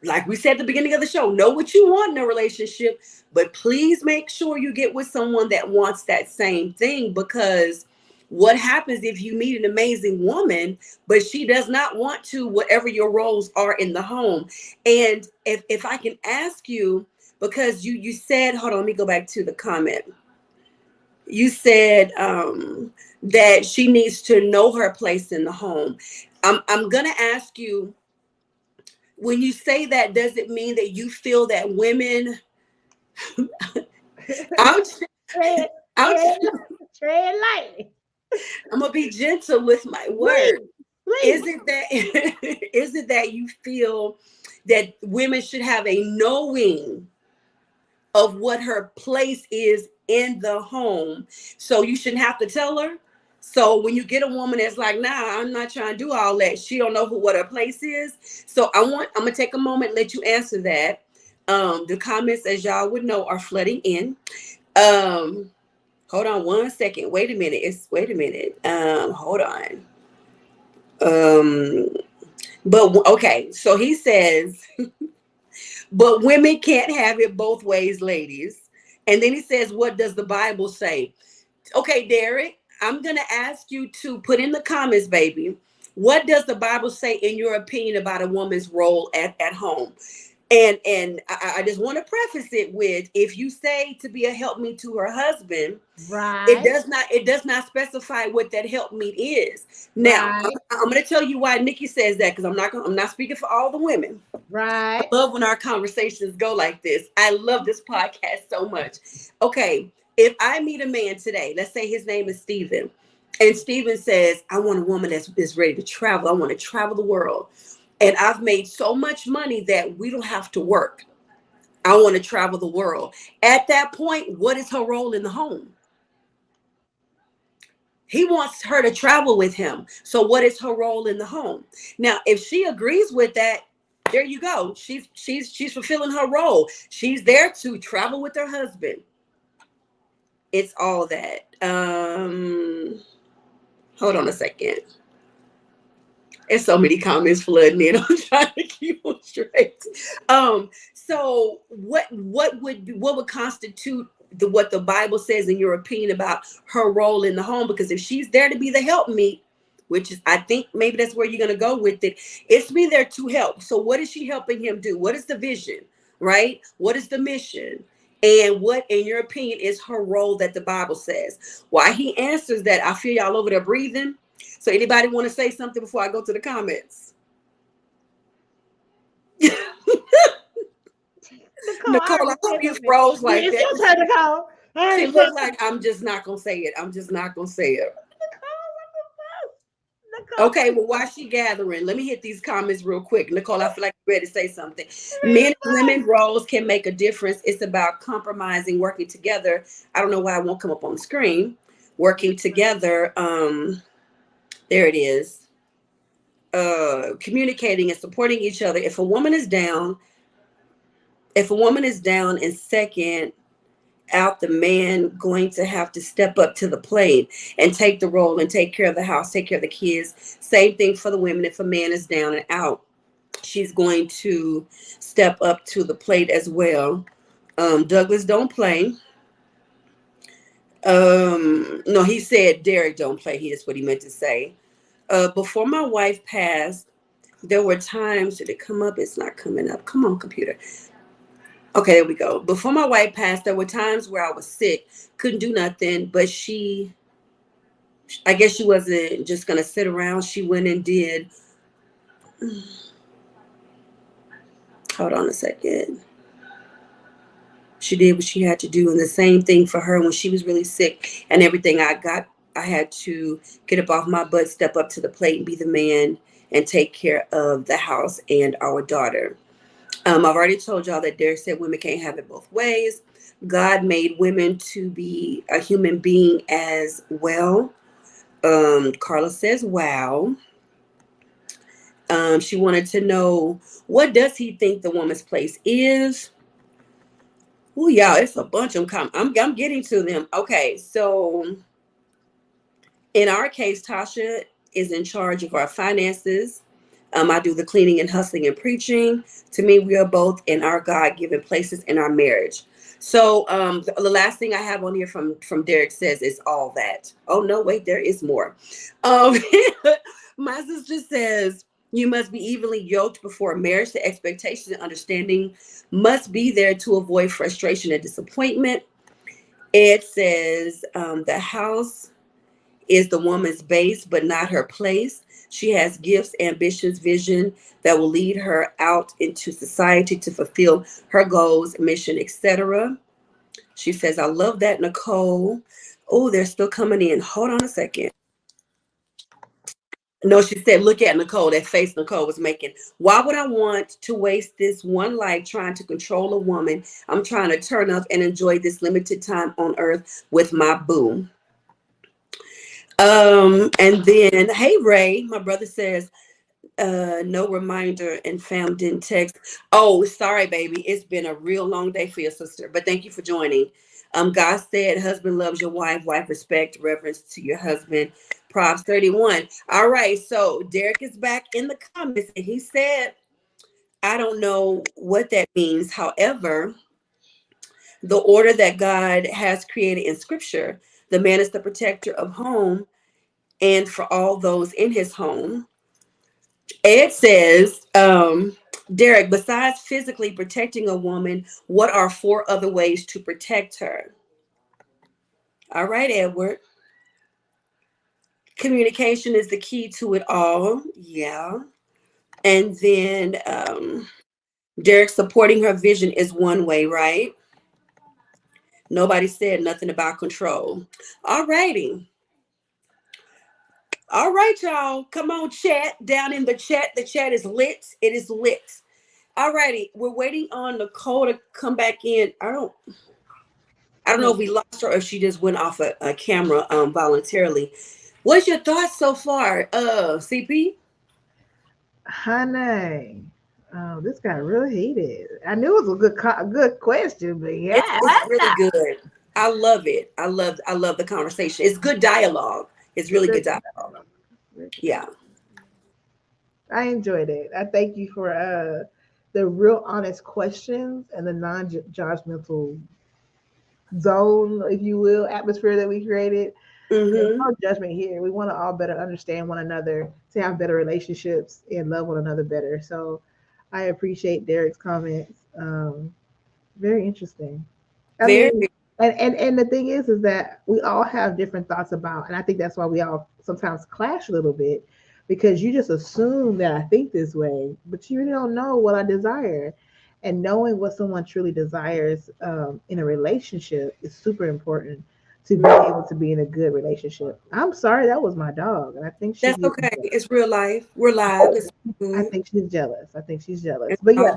like we said at the beginning of the show, know what you want in a relationship, but please make sure you get with someone that wants that same thing. Because what happens if you meet an amazing woman, but she does not want to, whatever your roles are in the home? And if I can ask you, because you said, hold on, let me go back to the comment. You said that she needs to know her place in the home. I'm gonna ask you, when you say that, does it mean that you feel that women? ouch, Tread, ouch. tread, tread lightly. I'm gonna be gentle with my word. Please, Is please. it that is it that you feel that women should have a knowing of what her place is in the home, so you shouldn't have to tell her? So when you get a woman that's like, nah, I'm not trying to do all that, she don't know what her place is. So I'm gonna take a moment and let you answer that. The comments, as y'all would know, are flooding in. um Hold on one second. Wait a minute. Hold on. um but okay, so he says, but women can't have it both ways, ladies. And then he says, what does the Bible say? Okay, Derek, I'm going to ask you to put in the comments, baby, what does the Bible say, in your opinion, about a woman's role at home? And I just want to preface it with, if you say to be a helpmeet to her husband, Right, it does not specify what that helpmeet is. Now, right, I'm going to tell you why Nikki says that, because I'm not speaking for all the women. I right. love when our conversations go like this. I love this podcast so much. Okay, if I meet a man today, let's say his name is Steven, and Steven says, I want a woman that's ready to travel. I want to travel the world. And I've made so much money that we don't have to work. I want to travel the world. At that point, what is her role in the home? He wants her to travel with him. So what is her role in the home? Now, if she agrees with that, there you go. She's fulfilling her role. She's there to travel with her husband. It's all that. Hold on a second. There's so many comments flooding in. I'm trying to keep them straight. So what would constitute what the Bible says, in your opinion, about her role in the home? Because if she's there to be the helpmeet, which is, I think maybe that's where you're gonna go with it, it's be there to help. So what is she helping him do? What is the vision, right? What is the mission? And what, in your opinion, is her role that the Bible says? Why he answers that, I feel y'all over there breathing. So anybody want to say something before I go to the comments? Nicole, I Nicole, I already hope said you something. froze Yeah, like it's that. your turn, Nicole. I She already said looked like, I'm just not gonna say it. I'm just not gonna say it. Nicole, what the fuck? Nicole, Okay, well, while she gathering, let me hit these comments real quick. Nicole, I feel like you're ready to say something. Men and women roles can make a difference. It's about compromising, working together. I don't know why it won't come up on the screen. Working together. There it is. Communicating and supporting each other. If a woman is down, and second out, the man going to have to step up to the plate and take the role and take care of the house, take care of the kids. Same thing for the women. If a man is down and out, she's going to step up to the plate as well. Douglas, don't play. No, he said Derek don't play. He is what he meant to say. Before my wife passed, there were times, did it come up? It's not coming up. Come on, computer. Okay, there we go. Before my wife passed, there were times where I was sick, couldn't do nothing, but I guess she wasn't just gonna sit around. She went and did. Hold on a second. She did what she had to do, and the same thing for her when she was really sick and everything. I had to get up off my butt, step up to the plate, and be the man and take care of the house and our daughter. I've already told y'all that Derek said women can't have it both ways. God made women to be a human being as well. Carla says, wow. She wanted to know, what does he think the woman's place is? Oh, y'all, it's a bunch of them. I'm getting to them. Okay, so in our case, Tasha is in charge of our finances. I do the cleaning and hustling and preaching. To me, we are both in our God-given places in our marriage. So the last thing I have on here from Derek says is all that. Oh no, wait, there is more. Um, my sister says you must be evenly yoked before marriage. The expectations and understanding must be there to avoid frustration and disappointment. Ed says the house is the woman's base, but not her place. She has gifts, ambitions, vision that will lead her out into society to fulfill her goals, mission, etc. She says, I love that, Nicole. Oh, they're still coming in. Hold on a second. No, she said, look at Nicole, that face Nicole was making. Why would I want to waste this one life trying to control a woman? I'm trying to turn up and enjoy this limited time on earth with my boo. And then, hey Ray, my brother says, no reminder and fam didn't text. Oh, sorry, baby. It's been a real long day for your sister, but thank you for joining. God said, husband loves your wife, wife respect, reverence to your husband. Proverbs 31. All right, so Derek is back in the comments and he said, I don't know what that means. However, the order that God has created in scripture, the man is the protector of home and for all those in his home. Ed says, Derek, besides physically protecting a woman, what are four other ways to protect her? All right, Edward. Communication is the key to it all. Yeah. And then Derek, supporting her vision is one way, right? Nobody said nothing about control. All righty. All right, y'all. Come on, chat. Down in the chat. The chat is lit. It is lit. All righty. We're waiting on Nicole to come back in. I don't know if we lost her or if she just went off a camera voluntarily. What's your thoughts so far, CP? Honey, this got real heated. I knew it was a good question, but yeah. It's really good. I love it. I love the conversation. It's good dialogue. It's really good dialogue. Yeah. I enjoyed it. I thank you for the real honest questions and the non-judgmental zone, if you will, atmosphere that we created. There's Mm-hmm. no judgment here. We want to all better understand one another, to have better relationships, and love one another better. So I appreciate Derek's comments. Very interesting. I Very. mean, and the thing is that we all have different thoughts about, and I think that's why we all sometimes clash a little bit, because you just assume that I think this way, but you really don't know what I desire. And knowing what someone truly desires in a relationship is super important to be able to be in a good relationship. I'm sorry, that was my dog, and I think she That's gets okay. It's real life. We're live. It's I good. think she's jealous. I think she's jealous. But yeah.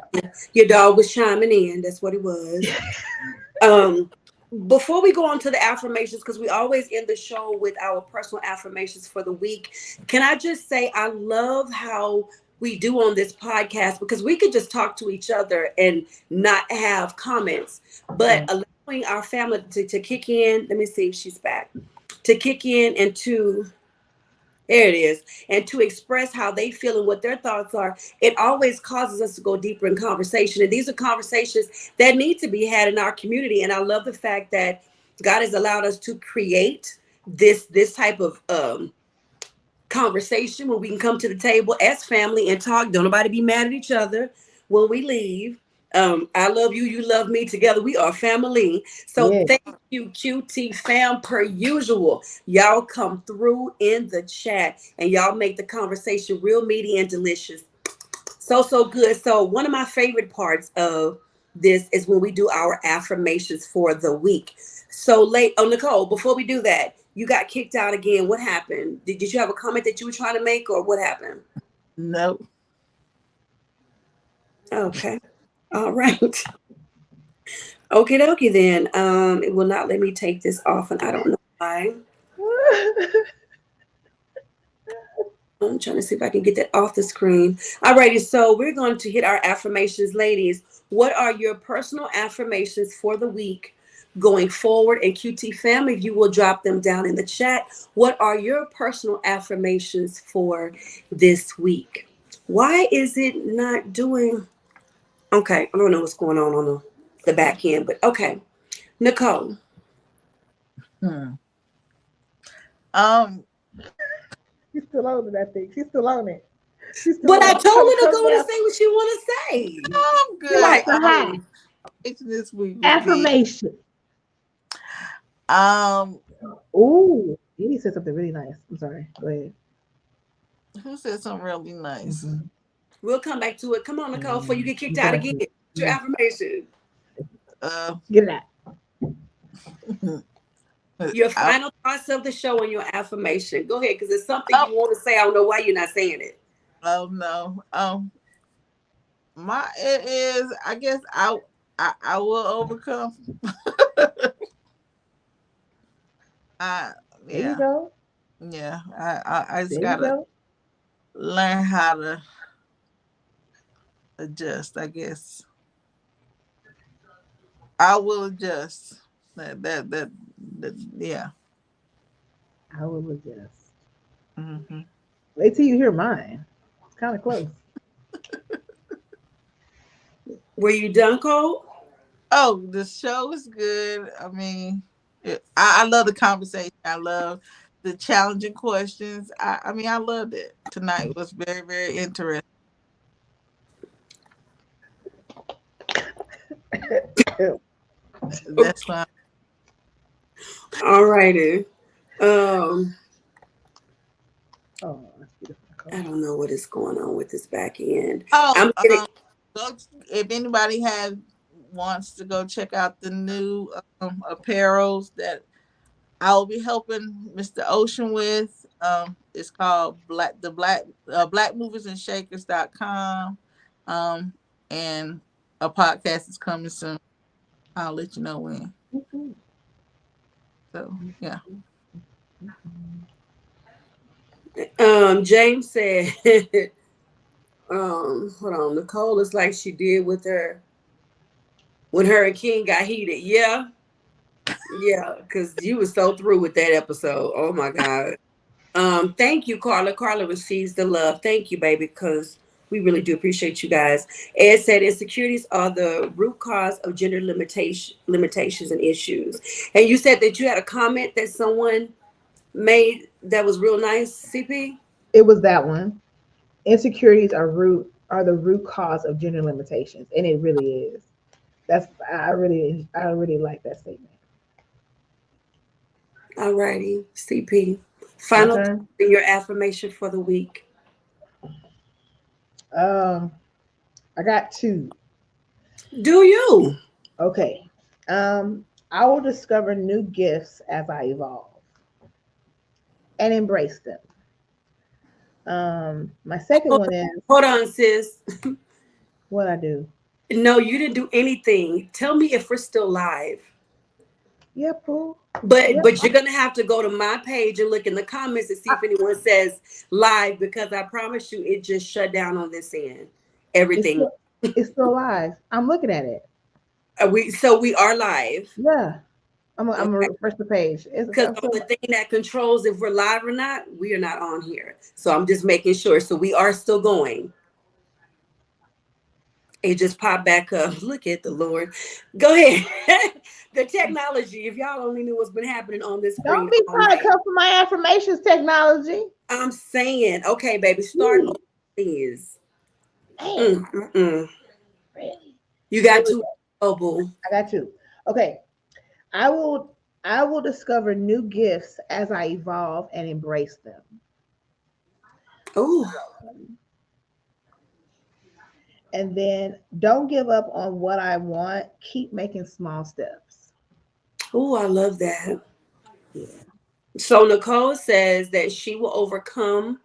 Your dog was chiming in. That's what it was. Um, Before we go on to the affirmations, because we always end the show with our personal affirmations for the week, can I just say I love how we do on this podcast, because we could just talk to each other and not have comments, but allowing our family to kick in. Let me see if she's back. To kick in and to there it is. And to express how they feel and what their thoughts are, it always causes us to go deeper in conversation. And these are conversations that need to be had in our community. And I love the fact that God has allowed us to create this type of conversation where we can come to the table as family and talk. Don't nobody be mad at each other when we leave. I love you, you love me. Together we are family. So Yeah. thank you, QT fam, per usual. Y'all come through in the chat and y'all make the conversation real meaty and delicious. So good. So one of my favorite parts of this is when we do our affirmations for the week. So late, oh Nicole, before we do that, you got kicked out again. What happened? Did you have a comment that you were trying to make, or what happened? No. Okay. All right. Okay, dokie then. It will not let me take this off, and I don't know why. I'm trying to see if I can get that off the screen. Alrighty, so we're going to hit our affirmations, ladies. What are your personal affirmations for the week going forward? And QT family, if you will drop them down in the chat. What are your personal affirmations for this week? Why is it not doing? Okay, I don't know what's going on the back end, but okay. Nicole. Hmm. Um, She's still on it, I think. She's still on it. She's still But on I it. told She's trying to her to come go and down. say what she want to say. I'm Give good. us Like, a high This week was good. affirmation. Um, Ooh, Edie said something really nice. I'm sorry. Go ahead. who said something really nice? Mm-hmm. we'll come back to it. Come on, Nicole, before you get kicked You go out back again. to it. Your Mhm. affirmation. Uh, Get it out. Your I, final thoughts of the show and your affirmation. Go ahead, because it's something oh, you want to say. I don't know why you're not saying it. oh no. My it is. I guess I will overcome. I There you yeah go. yeah. I just There you gotta go. learn how to adjust. I guess I will adjust. That yeah. I will adjust. Hmm. Wait till you hear mine. It's kind of close. Were you done, Cole? Oh, the show is good. I mean, I love the conversation. I love the challenging questions. I mean, I loved it. Tonight was very, very interesting. That's Okay. fine. All righty. Um, Oh, that's beautiful. I Nicole. don't know what is going on with this back end. Oh, I'm getting go if anybody has wants to go check out the new apparels that I'll be helping Mr. Ocean with. It's called Black Movers and Shakers.com. And a podcast is coming soon. I'll let you know when. Mhm. So yeah. James said hold on, Nicole is like she did with her when her and King got heated. Yeah. Yeah, because you were so through with that episode. Oh my God. Thank you, Carla. Carla receives the love. Thank you, baby, because we really do appreciate you guys. Ed said insecurities are the root cause of gender limitations and issues. And you said that you had a comment that someone made that was real nice, CP. It was that one. Insecurities are the root cause of gender limitations, and it really is. That's I really like that statement. All righty, CP. My Final thought turn. in your affirmation for the week. Um, I got two. Do you? Okay. I will discover new gifts as I evolve and embrace them. My second Hold one is hold on, sis. what I do. No, you didn't do anything. Tell me if we're still live. Yep, Pooh. But Yep. but you're gonna have to go to my page and look in the comments and see if anyone says live, because I promise you it just shut down on this end. It's Everything. still it's still live. I'm looking at it. We are live. Yeah. I'm Okay. gonna refresh the page. Because I'm the still only thing that controls if we're live or not, we are not on here. So I'm just making sure. So we are still going. It just popped back up. Look at the Lord. Go ahead. The technology, if y'all only knew what's been happening on this don't screen be all trying to night. come for my affirmations technology. I'm saying, okay, baby, start over, Ooh, please. man, Mm. really? You got two. Oh, boo. I got two. Okay. I will discover new gifts as I evolve and embrace them. Oh, And then don't give up on what I want. Keep making small steps. oh, I love that. Yeah. So Nicole says that she will overcome.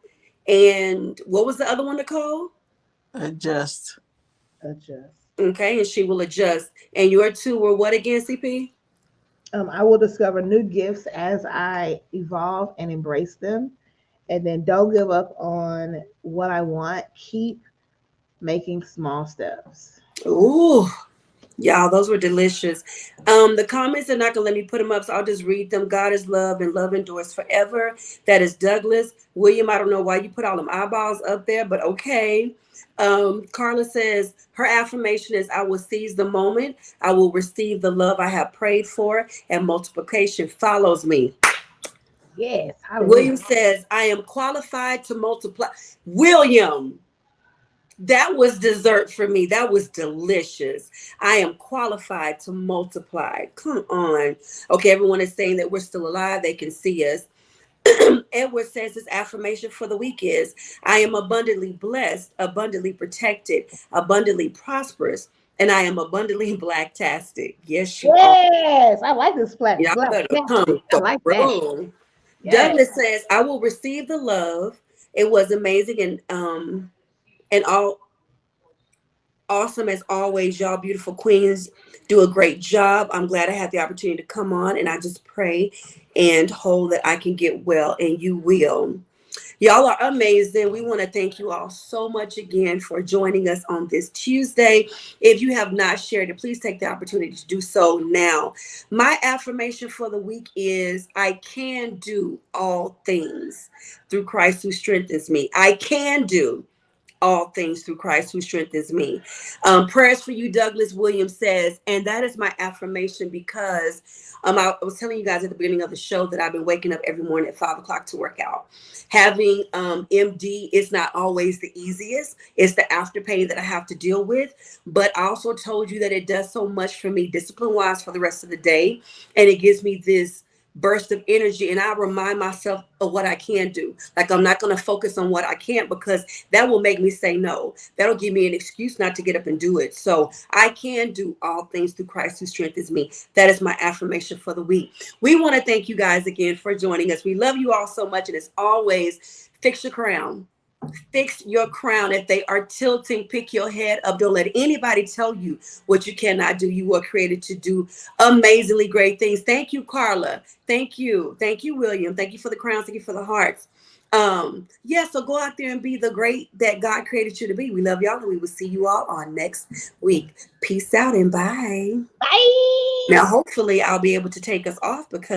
And what was the other one, Nicole? Adjust. Adjust. Okay, and she will adjust. And your two were what again, CP? I will discover new gifts as I evolve and embrace them. And then don't give up on what I want. Keep making small steps. Ooh, y'all, those were delicious. The comments are not gonna let me put them up, so I'll just read them. God is love and love endures forever. That is Douglas. William, I don't know why you put all them eyeballs up there, but okay. Carla says her affirmation is I will seize the moment. I will receive the love I have prayed for, and multiplication follows me. Yes. William Hallelujah. says I am qualified to multiply. William, that was dessert for me. That was delicious. I am qualified to multiply. Come on. Okay, everyone is saying that we're still alive. They can see us. Edward says his affirmation for the week is I am abundantly blessed, abundantly protected, abundantly prosperous, and I am abundantly blacktastic. Yes, you are. Yes. I like this flat. Y'all Flat. better come I like that. through. Yes. Douglas says, I will receive the love. It was amazing and all awesome as always. Y'all beautiful queens do a great job. I'm glad I had the opportunity to come on, and I just pray and hold that I can get well, and you will. Y'all are amazing. We want to thank you all so much again for joining us on this Tuesday. If you have not shared it, please take the opportunity to do so now. My affirmation for the week is I can do all things through Christ who strengthens me. I can do all things through Christ who strengthens me. Prayers for you, Douglas Williams says, and that is my affirmation because I was telling you guys at the beginning of the show that I've been waking up every morning at 5 o'clock to work out. Having MD is not always the easiest. It's the after pain that I have to deal with. But I also told you that it does so much for me discipline-wise for the rest of the day. And it gives me this burst of energy, and I remind myself of what I can do. Like I'm not going to focus on what I can't because that will make me say no. That'll give me an excuse not to get up and do it. So I can do all things through Christ who strengthens me. That is my affirmation for the week. We want to thank you guys again for joining us. We love you all so much, and as always, fix your crown. Fix your crown. If they are tilting, pick your head up. Don't let anybody tell you what you cannot do. You were created to do amazingly great things. Thank you, Carla. Thank you. Thank you, William. Thank you for the crowns. Thank you for the hearts. Yeah, so go out there and be the great that God created you to be. We love y'all, and we will see you all on next week. Peace out and bye. Bye. Now, hopefully I'll be able to take us off because